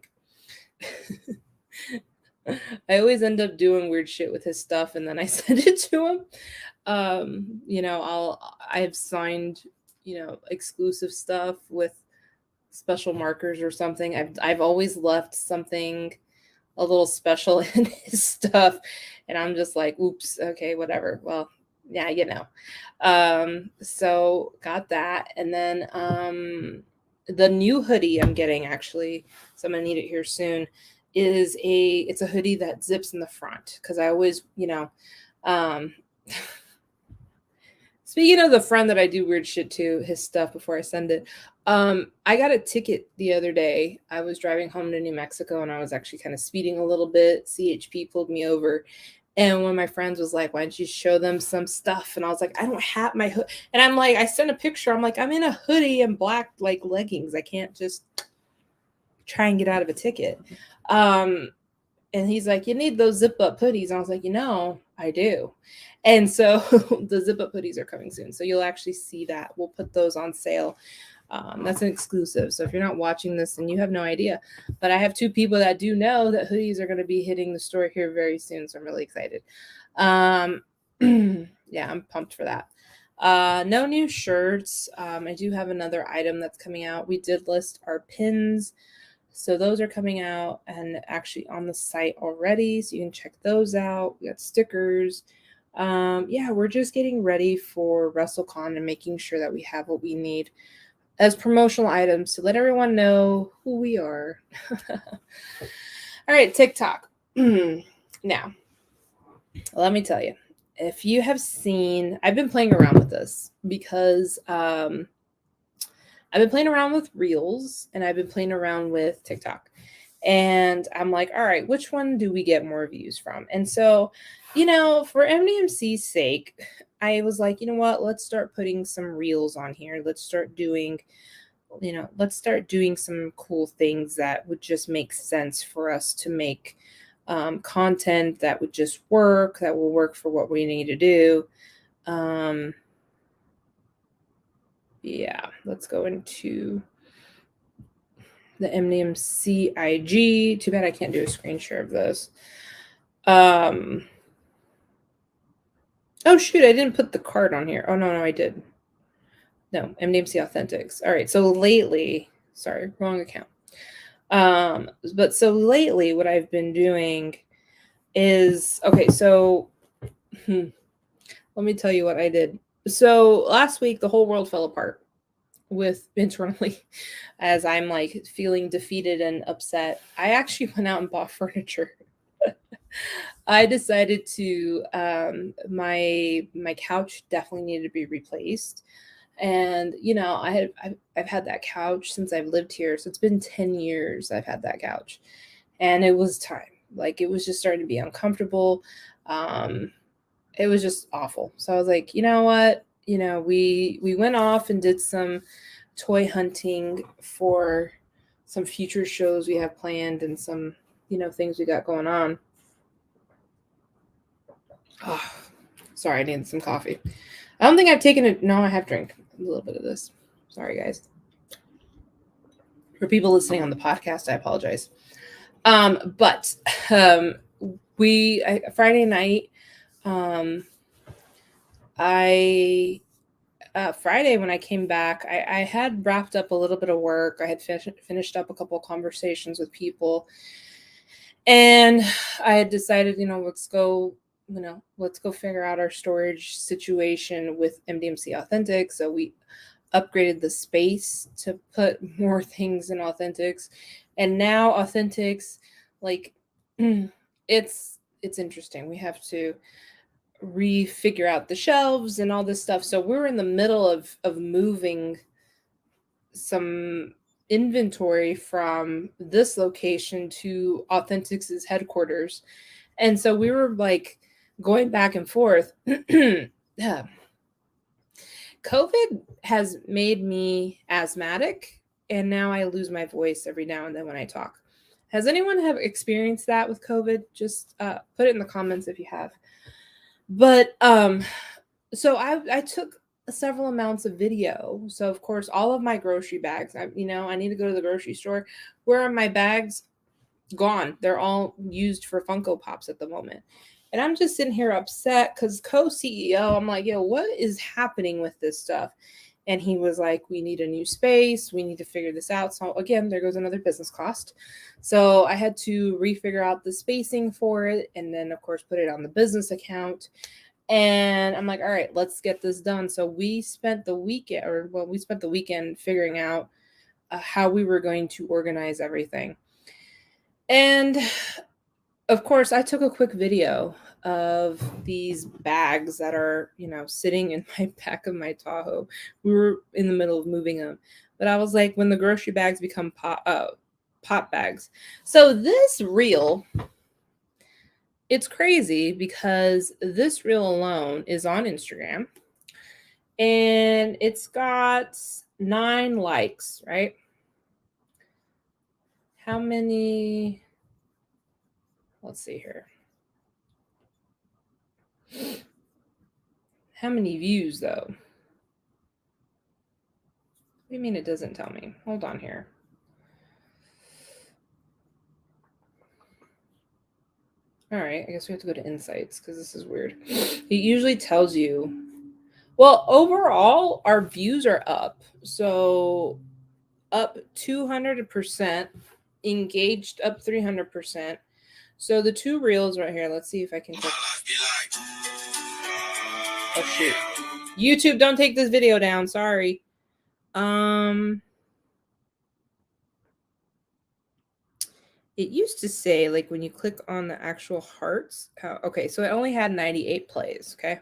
always end up doing weird shit with his stuff and then I send it to him. I've signed, exclusive stuff with special markers or something. I've always left something a little special in his stuff, and I'm just like, oops, okay, whatever. Well, yeah. So got that. And then the new hoodie I'm getting, actually, so I'm gonna need it here soon, it's a hoodie that zips in the front because I always, Speaking of the friend that I do weird shit to, his stuff before I send it. I got a ticket the other day. I was driving home to New Mexico and I was actually kind of speeding a little bit. CHP pulled me over. And one of my friends was like, why don't you show them some stuff? And I was like, I don't have my hood. And I'm like, I sent a picture. I'm like, I'm in a hoodie and black like leggings. I can't just try and get out of a ticket. And he's like, you need those zip up hoodies. And I was like, I do. And so the zip up hoodies are coming soon. So you'll actually see that. We'll put those on sale. That's an exclusive. So if you're not watching this, then you have no idea. But I have two people that do know that hoodies are going to be hitting the store here very soon. So I'm really excited. Yeah, I'm pumped for that. No new shirts. I do have another item that's coming out. We did list our pins. So those are coming out and actually on the site already. So you can check those out. We got stickers. Yeah, we're just getting ready for WrestleCon and making sure that we have what we need as promotional items to let everyone know who we are. All right, TikTok. Now, let me tell you, if you have seen, I've been playing around with this because I've been playing around with Reels and I've been playing around with TikTok. And I'm like, all right, which one do we get more views from? And so, for MDMC's sake, I was like, you know what? Let's start putting some Reels on here. Let's start doing some cool things that would just make sense for us to make content that would just work, that will work for what we need to do. Yeah, let's go into the MDMC IG. Too bad I can't do a screen share of this. Oh shoot, I didn't put the card on here. Oh no, I did. No, MDMC Authentics. All right, so lately, sorry, wrong account. But so lately what I've been doing is, okay, so let me tell you what I did. So last week the whole world fell apart with internally as I'm like feeling defeated and upset. I actually went out and bought furniture. I decided to my couch definitely needed to be replaced. And I've had that couch since I've lived here. So it's been 10 years I've had that couch. And it was time. Like it was just starting to be uncomfortable. It was just awful. So I was like, you know what? We went off and did some toy hunting for some future shows we have planned and some, things we got going on. Oh, sorry, I needed some coffee. I don't think I've taken it. No, I have drank a little bit of this. Sorry, guys. For people listening on the podcast, I apologize. But Friday night, Friday when I came back, I had wrapped up a little bit of work. I had finished up a couple of conversations with people, and I had decided, let's go figure out our storage situation with MDMC Authentics. So we upgraded the space to put more things in Authentics, and now Authentics, like, it's interesting. We have to refigure out the shelves and all this stuff. So we're in the middle of moving some inventory from this location to Authentics' headquarters. And so we were like going back and forth. Yeah. COVID has made me asthmatic, and now I lose my voice every now and then when I talk. Has anyone have experienced that with COVID? Just put it in the comments if you have. But so I took several amounts of video. So of course, all of my grocery bags, I need to go to the grocery store. Where are my bags? Gone. They're all used for Funko Pops at the moment. And I'm just sitting here upset because co-CEO, I'm like, yo, what is happening with this stuff? And he was like, we need a new space. We need to figure this out. So again, there goes another business cost. So I had to refigure out the spacing for it. And then of course, put it on the business account. And I'm like, all right, let's get this done. So we spent the weekend figuring out how we were going to organize everything. And of course, I took a quick video of these bags that are, sitting in my back of my Tahoe. We were in the middle of moving them, but I was like, when the grocery bags become pop bags. So this reel, it's crazy because this reel alone is on Instagram and it's got 9 likes, right? How many? Let's see here. How many views though? What do you mean it doesn't tell me? Hold on here. All right, I guess we have to go to insights because this is weird. It usually tells you. Well, overall, our views are up. So up 200%, engaged up 300%. So the 2 reels right here, let's see if I can click. Oh shoot. YouTube, don't take this video down. Sorry. It used to say, like, when you click on the actual hearts, okay, so it only had 98 plays, okay?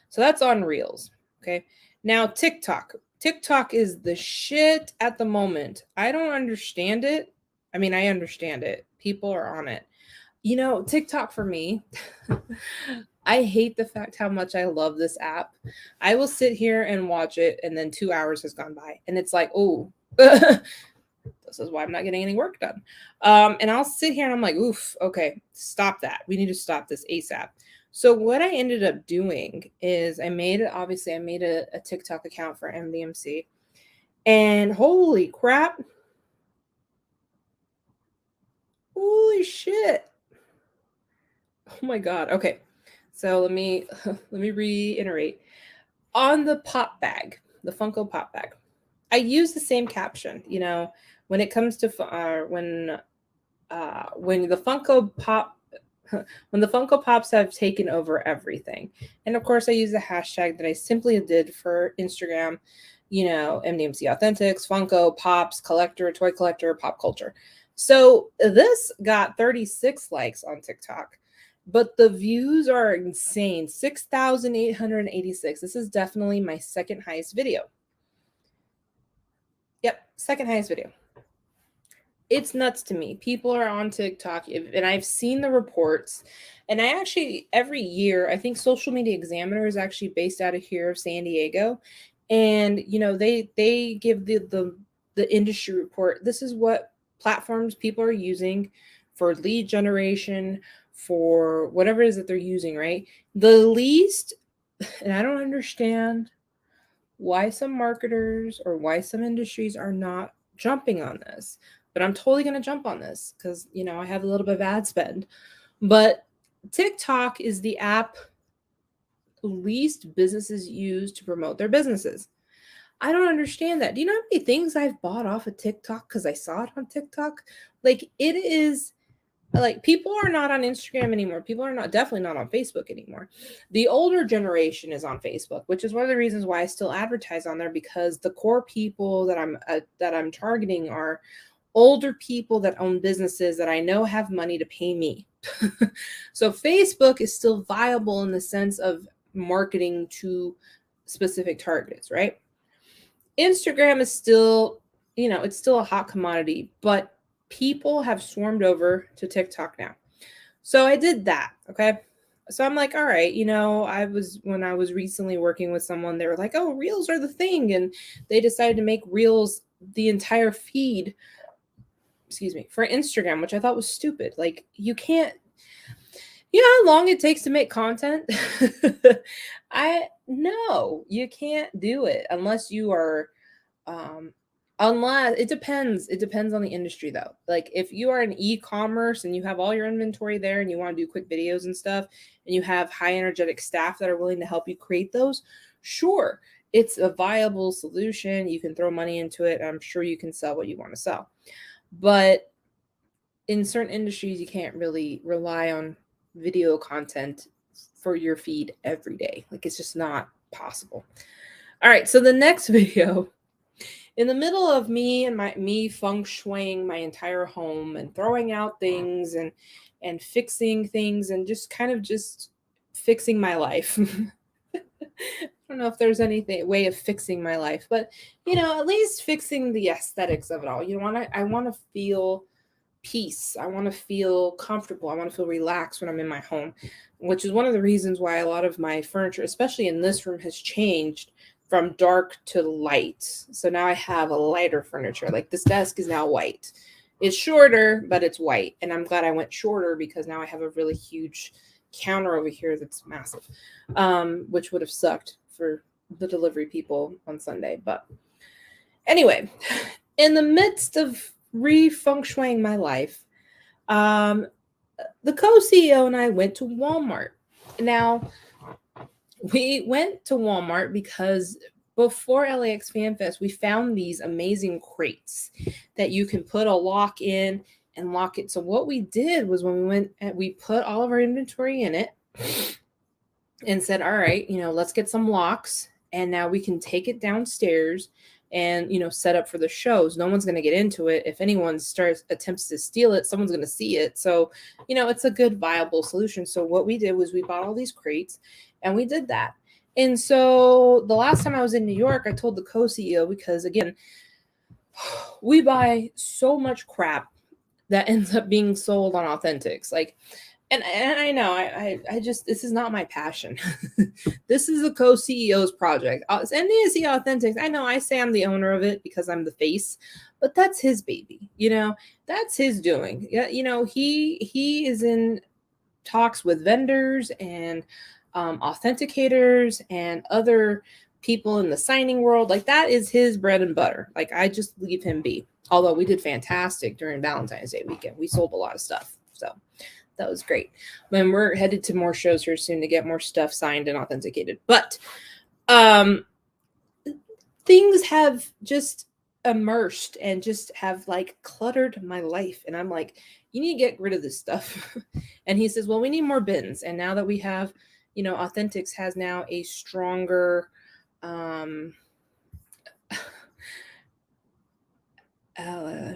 So that's on Reels, okay? Now, TikTok. TikTok is the shit at the moment. I don't understand it. I mean, I understand it. People are on it. TikTok for me, I hate the fact how much I love this app. I will sit here and watch it, and then 2 hours has gone by, and it's like, oh, this is why I'm not getting any work done. And I'll sit here and I'm like, oof, okay, stop that. We need to stop this ASAP. So what I ended up doing is I made a TikTok account for MDMC. And holy crap. Holy shit. Oh my God. Okay. So let me reiterate. On the pop bag, the Funko pop bag, I use the same caption, when it comes to when the Funko Pop when the Funko Pops have taken over everything. And of course I use the hashtag that I simply did for Instagram, MDMC Authentics, Funko Pops, collector, toy collector, pop culture. So this got 36 likes on TikTok, but the views are insane. 6,886. This is definitely my second highest video. Yep, second highest video. It's nuts to me. People are on TikTok, and I've seen the reports. And I actually, every year, I think Social Media Examiner is actually based out of here of San Diego, and they give the industry report. This is what platforms people are using for lead generation, for whatever it is that they're using, right? The least, and I don't understand why some marketers or why some industries are not jumping on this, but I'm totally going to jump on this because I have a little bit of ad spend. But TikTok is the app least businesses use to promote their businesses. I don't understand that. Do you know how many things I've bought off of TikTok because I saw it on TikTok? Like, it is like, people are not on Instagram anymore. People are definitely not on Facebook anymore. The older generation is on Facebook, which is one of the reasons why I still advertise on there, because the core people that I'm targeting are older people that own businesses that I know have money to pay me. So Facebook is still viable in the sense of marketing to specific targets, right? Instagram is still, it's still a hot commodity, but people have swarmed over to TikTok now. So I did that. Okay. So I'm like, all right, when I was recently working with someone, they were like, oh, reels are the thing. And they decided to make reels the entire feed, for Instagram, which I thought was stupid. Like, you can't, how long it takes to make content? No, you can't do it unless you are unless it depends on the industry though. Like, if you are in e-commerce and you have all your inventory there and you want to do quick videos and stuff, and you have high energetic staff that are willing to help you create those, sure, it's a viable solution. You can throw money into it, and I'm sure you can sell what you want to sell. But in certain industries, you can't really rely on video content for your feed every day. Like, it's just not possible. All right, so the next video in the middle of me feng shuiing my entire home and throwing out things and fixing things and just kind of just fixing my life. I don't know if there's anything way of fixing my life, but at least fixing the aesthetics of it all. I want to feel peace. I want to feel comfortable. I want to feel relaxed when I'm in my home, which is one of the reasons why a lot of my furniture, especially in this room, has changed from dark to light. So now I have a lighter furniture. Like this desk is now white. It's shorter, but it's white. And I'm glad I went shorter because now I have a really huge counter over here that's massive, which would have sucked for the delivery people on Sunday. But anyway, in the midst of feng shuiing my life, the co-CEO and I went to Walmart. Now, we went to Walmart because before LAX Fan Fest, we found these amazing crates that you can put a lock in and lock it. So what we did was when we went, we put all of our inventory in it and said, all right, let's get some locks. And now we can take it downstairs and set up for the shows. No one's going to get into it. If anyone attempts to steal it, someone's going to see it. So it's a good viable solution. So what we did was we bought all these crates and we did that. And so the last time I was in New York, I told the co-CEO, because again, we buy so much crap that ends up being sold on Authentics. And I know I just, this is not my passion. This is the co-CEO's project. NDSE Authentics, I know I say I'm the owner of it because I'm the face, but that's his baby. That's his doing. Yeah, he is in talks with vendors and authenticators and other people in the signing world. Like that is his bread and butter. Like I just leave him be. Although we did fantastic during Valentine's Day weekend. We sold a lot of stuff. So that was great. And we're headed to more shows here soon to get more stuff signed and authenticated. But things have just immersed and just have cluttered my life. And I'm like, you need to get rid of this stuff. And he says, well, we need more bins. And now that we have, Authentics has now a stronger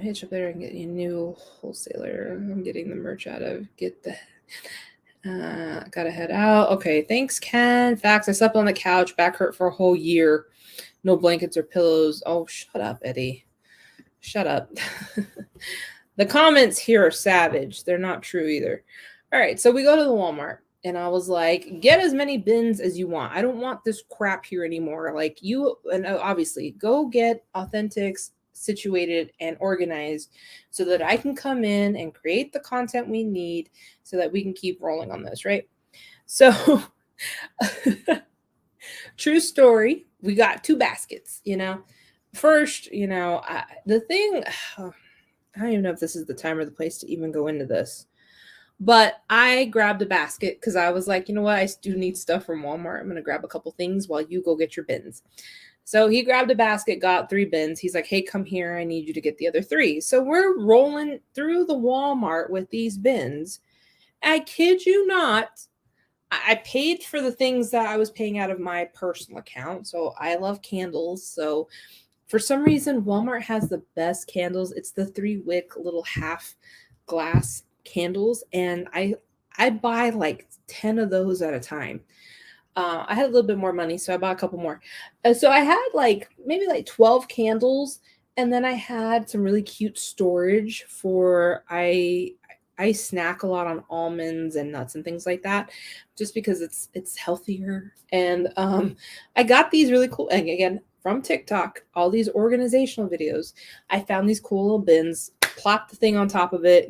hitch up there and get a new wholesaler. I'm getting the merch out of. Gotta head out. Okay, thanks, Ken. Facts. I slept on the couch. Back hurt for a whole year. No blankets or pillows. Oh, shut up, Eddie. Shut up. The comments here are savage. They're not true either. All right, so we go to the Walmart. And I was like, get as many bins as you want. I don't want this crap here anymore. And obviously, go get Authentics situated and organized so that I can come in and create the content we need so that we can keep rolling on this, right? So, true story, we got 2 baskets, First, the thing, I don't even know if this is the time or the place to even go into this. But I grabbed a basket because I was like, you know what? I do need stuff from Walmart. I'm going to grab a couple things while you go get your bins. So he grabbed a basket, got 3 bins. He's like, hey, come here. I need you to get the other 3. So we're rolling through the Walmart with these bins. I kid you not. I paid for the things that I was paying out of my personal account. So I love candles. So for some reason, Walmart has the best candles. It's the 3-wick little half glass candles, and I buy 10 of those at a time. I had a little bit more money, so I bought a couple more. So I had maybe 12 candles, and then I had some really cute storage for I snack a lot on almonds and nuts and things like that, just because it's healthier. And I got these really cool, and again from TikTok, all these organizational videos. I found these cool little bins, plopped the thing on top of it,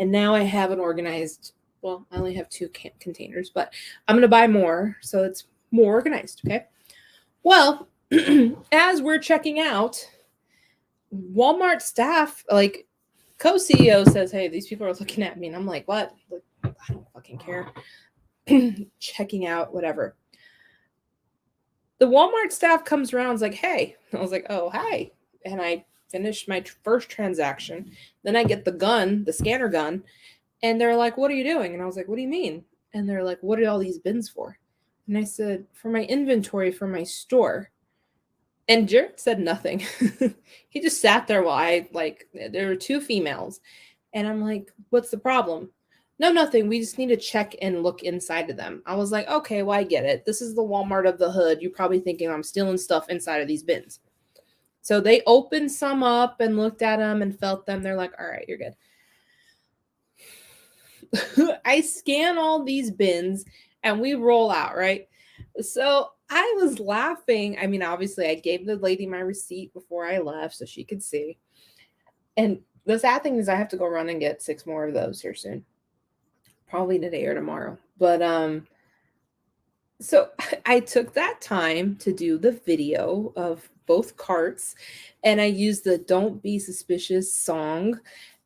and now I have an organized, well, I only have 2 containers, but I'm going to buy more so it's more organized, okay? Well, as we're checking out, Walmart staff, co-CEO says, hey, these people are looking at me. And I'm like, what? I don't fucking care. Checking out, whatever. The Walmart staff comes around and is like, hey. I was like, oh, hi. And I finished my first transaction. Then I get the scanner gun, and they're like, what are you doing? And I was like, what do you mean? And they're like, what are all these bins for? And I said, for my inventory for my store. And Jared said nothing. He just sat there while there were two females. And I'm like, what's the problem? No, nothing. We just need to check and look inside of them. I was like, okay, well, I get it. This is the Walmart of the hood. You're probably thinking I'm stealing stuff inside of these bins. So they opened some up and looked at them and felt them. They're like, all right, you're good. I scan all these bins and we roll out, right? So I was laughing. I mean, obviously, I gave the lady my receipt before I left so she could see. And the sad thing is I have to go run and get 6 more of those here soon. Probably today or tomorrow. But so I took that time to do the video of both carts, and I used the Don't Be Suspicious song.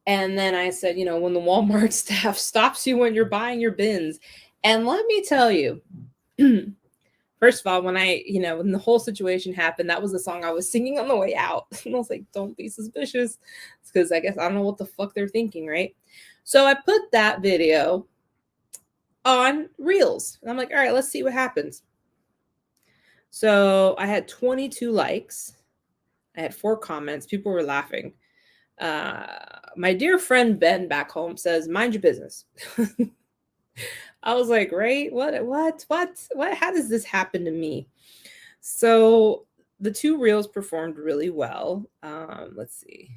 And then I said, when the Walmart staff stops you when you're buying your bins. And let me tell you, first of all, when when the whole situation happened, that was the song I was singing on the way out. And I was like, don't be suspicious. It's because I guess I don't know what the fuck they're thinking, right? So I put that video on Reels. And I'm like, all right, let's see what happens. So I had 22 likes. I had 4 comments. People were laughing. My dear friend Ben back home says, mind your business. I was like, right? What? How does this happen to me? So the 2 reels performed really well. Let's see.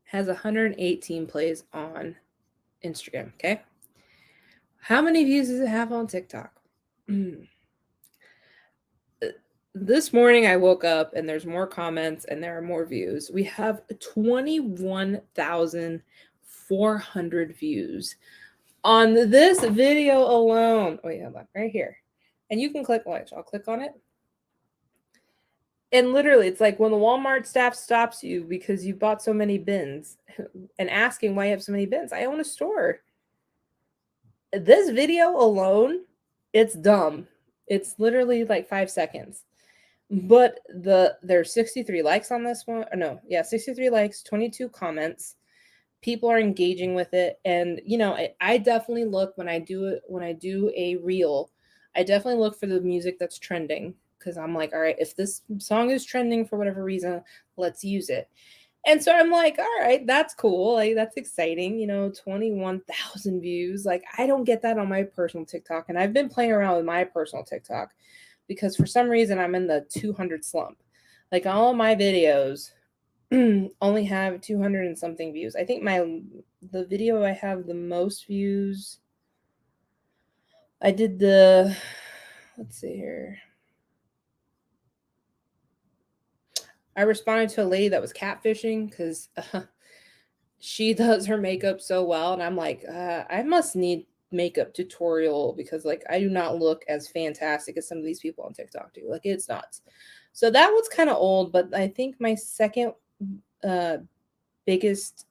Has 118 plays on Instagram. Okay. How many views does it have on TikTok? This morning I woke up and there's more comments and there are more views. We have 21,400 views on this video alone. Wait, hold on, right here. And you can click, I'll click on it. And literally, it's like when the Walmart staff stops you because you bought so many bins and asking why you have so many bins. I own a store. This video alone, it's dumb. It's literally like 5 seconds. But there's 63 likes on this one. Or no, yeah, 63 likes, 22 comments. People are engaging with it. And I definitely look when I do a reel, I definitely look for the music that's trending. Because I'm like, all right, if this song is trending for whatever reason, let's use it. And so I'm like, all right, that's cool. Like, that's exciting. 21,000 views. Like, I don't get that on my personal TikTok. And I've been playing around with my personal TikTok because for some reason I'm in the 200 slump. Like, all of my videos only have 200 and something views. I think the video I have the most views, I did let's see here. I responded to a lady that was catfishing because she does her makeup so well. And I'm like, I must need makeup tutorial because like I do not look as fantastic as some of these people on TikTok do. Like, it's nuts. So that was kind of old, but I think my second biggest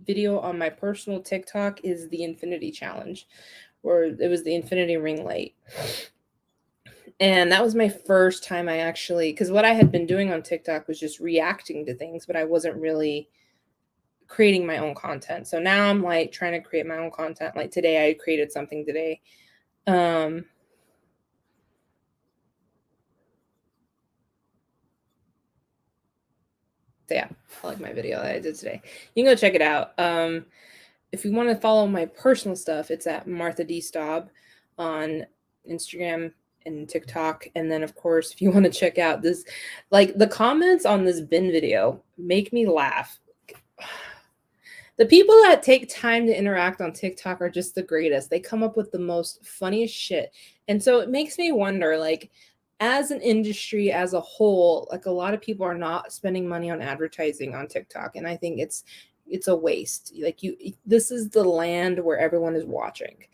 video on my personal TikTok is the Infinity Challenge, where it was the Infinity ring light. And that was my first time I actually, because what I had been doing on TikTok was just reacting to things, but I wasn't really creating my own content. So now I'm like trying to create my own content. Like today I created something today. So yeah, I like my video that I did today. You can go check it out. If you want to follow my personal stuff, it's at Martha D. Staub on Instagram and TikTok. And then of course, if you want to check out this, like the comments on this bin video make me laugh. The people that take time to interact on TikTok are just the greatest. They come up with the most funniest shit. And so it makes me wonder, like, as an industry as a whole, like a lot of people are not spending money on advertising on TikTok. And I think it's a waste. Like this is the land where everyone is watching.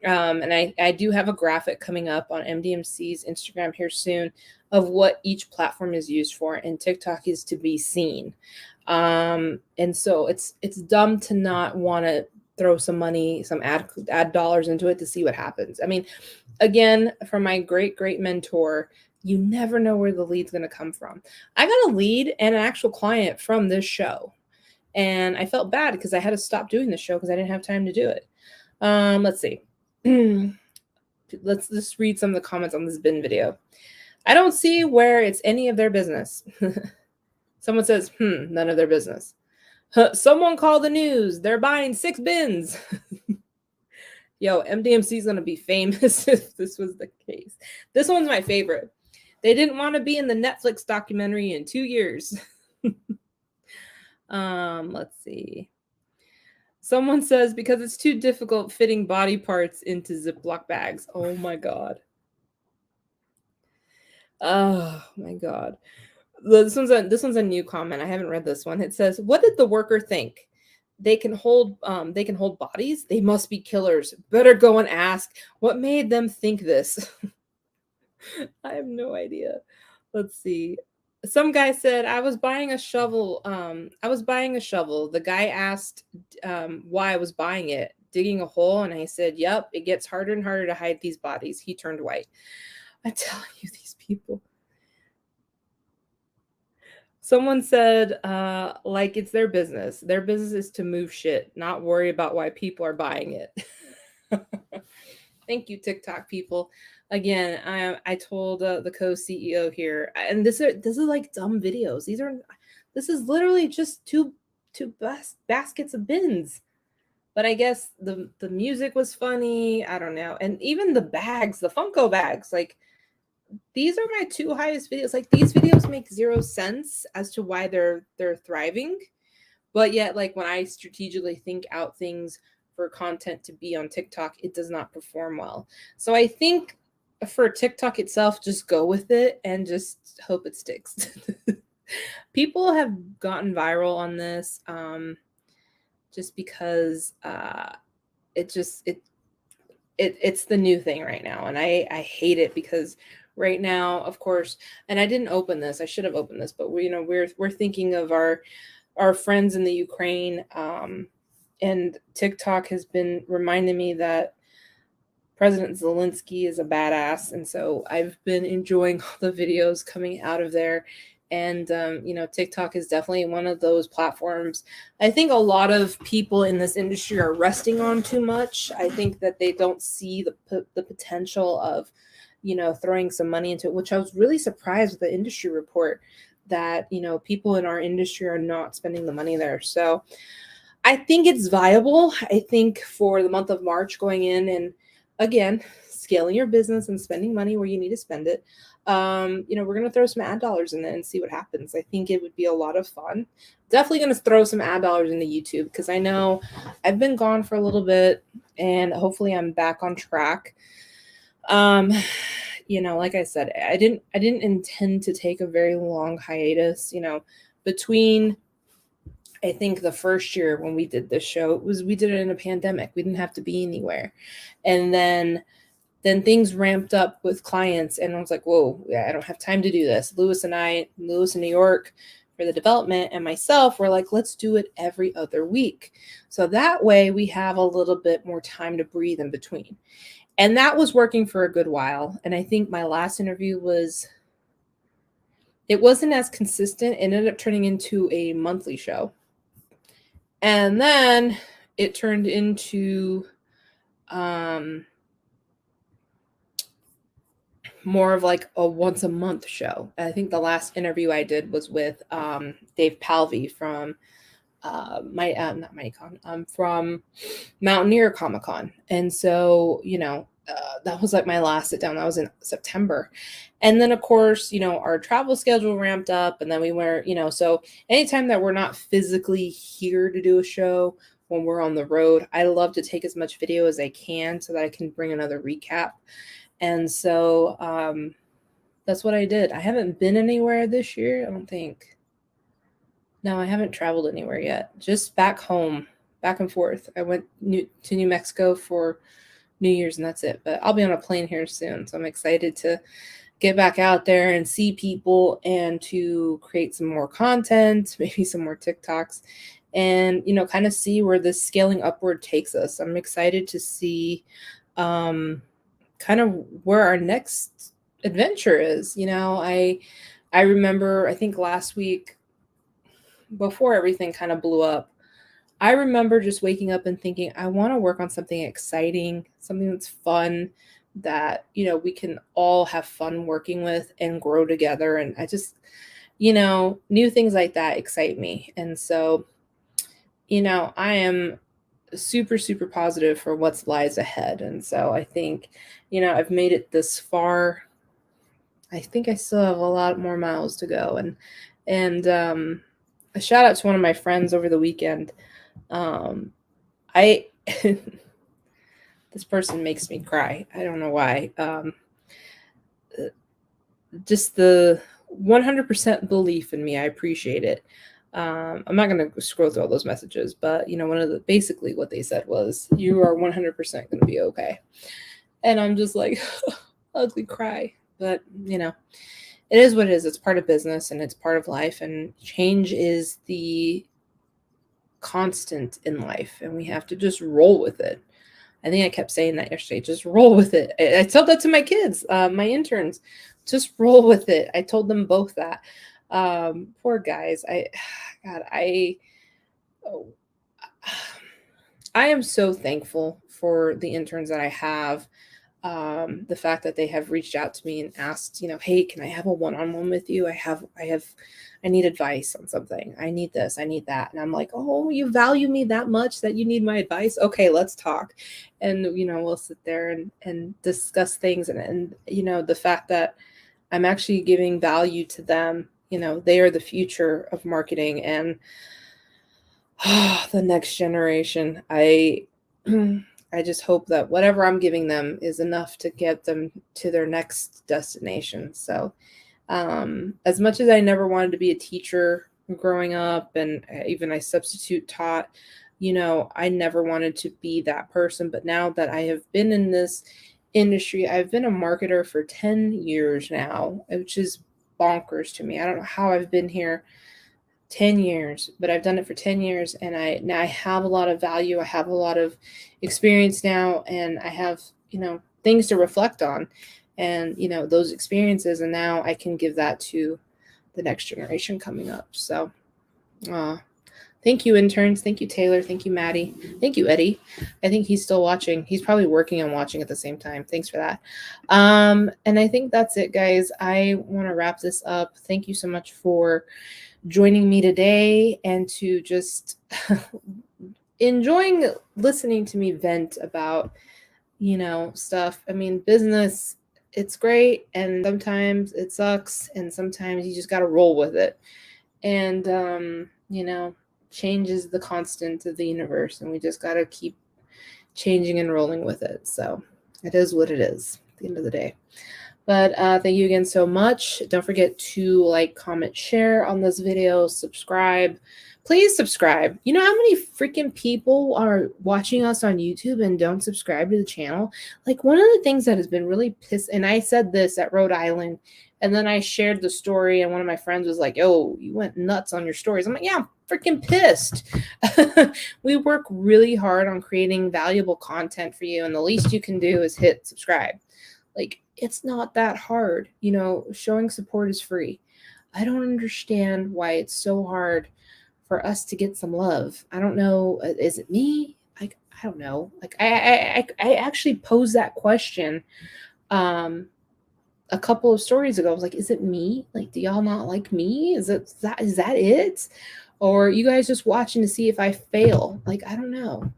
And I do have a graphic coming up on MDMC's Instagram here soon of what each platform is used for, and TikTok is to be seen. And so it's dumb to not want to throw some money, some ad dollars into it to see what happens. I mean, again, from my great mentor, you never know where the lead's going to come from. I got a lead and an actual client from this show, and I felt bad because I had to stop doing the show because I didn't have time to do it. Let's see. let's just read some of the comments on this bin video. I don't see where it's any of their business. Someone says, none of their business. Someone call the news. They're buying 6 bins. Yo, MDMC is going to be famous if this was the case. This one's my favorite. They didn't want to be in the Netflix documentary in 2 years. Let's see. Someone says, because it's too difficult fitting body parts into Ziploc bags. Oh my God. Oh my God. This one's a new comment. I haven't read this one. It says, what did the worker think? They can hold bodies? They must be killers. Better go and ask. What made them think this? I have no idea. Let's see. Some guy said, I was buying a shovel. The guy asked why I was buying it, digging a hole, and I said, yep, it gets harder and harder to hide these bodies. He turned white. I tell you, these people. Someone said, like it's their business. Their business is to move shit, not worry about why people are buying it. Thank you, TikTok people. Again, I told the co-CEO here, and this is like dumb videos. This is literally just two baskets of bins. But I guess the music was funny. I don't know, and even the bags, the Funko bags, like these are my 2 highest videos. Like these videos make 0 sense as to why they're thriving, but yet like when I strategically think out things for content to be on TikTok, it does not perform well. So I think for TikTok itself, just go with it and just hope it sticks. People have gotten viral on this just because it's the new thing right now, and I hate it because right now, of course, and I didn't open this. I should have opened this, but we're thinking of our friends in the Ukraine, and TikTok has been reminding me that President Zelensky is a badass, and so I've been enjoying all the videos coming out of there. And TikTok is definitely one of those platforms I think a lot of people in this industry are resting on too much. I think that they don't see the potential of throwing some money into it, which I was really surprised with the industry report that people in our industry are not spending the money there. So I think it's viable. I think for the month of March going in and again, scaling your business and spending money where you need to spend it. We're going to throw some ad dollars in it and see what happens. I think it would be a lot of fun. Definitely going to throw some ad dollars into YouTube because I know I've been gone for a little bit and hopefully I'm back on track. Like I said, I didn't intend to take a very long hiatus, between I think the first year when we did this show, we did it in a pandemic. We didn't have to be anywhere. And then things ramped up with clients and I was like, whoa, yeah, I don't have time to do this. Lewis in New York for the development and myself were like, let's do it every other week. So that way we have a little bit more time to breathe in between. And that was working for a good while. And I think my last interview it wasn't as consistent. It ended up turning into a monthly show. And then it turned into more of like a once a month show. I think the last interview I did was with Dave Palvey from from Mountaineer Comic Con. And so, that was like my last sit down. That was in September. And then of course, our travel schedule ramped up and then we were, so anytime that we're not physically here to do a show when we're on the road, I love to take as much video as I can so that I can bring another recap. And so that's what I did. I haven't been anywhere this year, I don't think. No, I haven't traveled anywhere yet. Just back home, back and forth. I went to New Mexico for New Year's and that's it. But I'll be on a plane here soon. So I'm excited to get back out there and see people and to create some more content, maybe some more TikToks and, kind of see where this scaling upward takes us. I'm excited to see kind of where our next adventure is. I remember, I think last week, before everything kind of blew up, I remember just waking up and thinking, I want to work on something exciting, something that's fun, that, we can all have fun working with and grow together. And I just, new things like that excite me. And so, I am super, super positive for what's lies ahead. And so I think, I've made it this far. I think I still have a lot more miles to go. And a shout out to one of my friends over the weekend. I this person makes me cry. I don't know why. Just the 100% belief in me. I appreciate it. I'm not going to scroll through all those messages, but one of the basically what they said was, "You are 100% going to be okay." And I'm just like, ugly cry. But it is what it is. It's part of business and it's part of life, and change is the constant in life, and we have to just roll with it. I think I kept saying that yesterday. Just roll with it. I told that to my kids, my interns. Just roll with it. I told them both that. Poor guys. God, oh, I am so thankful for the interns that I have. The fact that they have reached out to me and asked, hey, can I have a one-on-one with you? I need advice on something. I need this, I need that. And I'm like, oh, you value me that much that you need my advice? Okay, let's talk. And, we'll sit there and discuss things. And, the fact that I'm actually giving value to them, they are the future of marketing and the next generation. I just hope that whatever I'm giving them is enough to get them to their next destination. So, as much as I never wanted to be a teacher growing up, and even I substitute taught, I never wanted to be that person. But now that I have been in this industry, I've been a marketer for 10 years now, which is bonkers to me. I don't know how I've been here 10 years, but I've done it for 10 years, and now I have a lot of value. I have a lot of experience now, and I have, things to reflect on, and, those experiences, and now I can give that to the next generation coming up. So, thank you, interns. Thank you, Taylor. Thank you, Maddie. Thank you, Eddie. I think he's still watching. He's probably working and watching at the same time. Thanks for that. And I think that's it, guys. I want to wrap this up. Thank you so much for joining me today and to just enjoying listening to me vent about, stuff. I mean, business, it's great, and sometimes it sucks, and sometimes you just got to roll with it. And, change is the constant of the universe, and we just got to keep changing and rolling with it. So it is what it is at the end of the day. But thank you again so much. Don't forget to like, comment, share on this video, subscribe. Please subscribe. You know how many freaking people are watching us on YouTube and don't subscribe to the channel? Like, one of the things that has been really pissed, and I said this at Rhode Island, and then I shared the story, and one of my friends was like, "Oh, you went nuts on your stories." I'm like, yeah, I'm freaking pissed. We work really hard on creating valuable content for you, and the least you can do is hit subscribe. Like, it's not that hard. Showing support is free. I don't understand why it's so hard for us to get some love. I don't know. Is it me? Like, I don't know. Like, I actually posed that question a couple of stories ago. I was like, is it me? Like, do y'all not like me? Is that it? Or you guys just watching to see if I fail? Like, I don't know.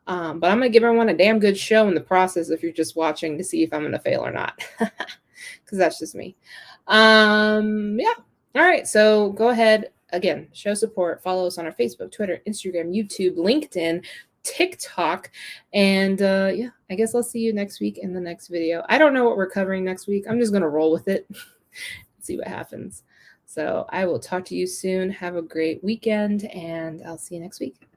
But I'm going to give everyone a damn good show in the process if you're just watching to see if I'm going to fail or not. Because that's just me. Yeah. All right. So go ahead. Again, show support. Follow us on our Facebook, Twitter, Instagram, YouTube, LinkedIn, TikTok. And yeah, I guess I'll see you next week in the next video. I don't know what we're covering next week. I'm just going to roll with it. See what happens. So I will talk to you soon. Have a great weekend, and I'll see you next week.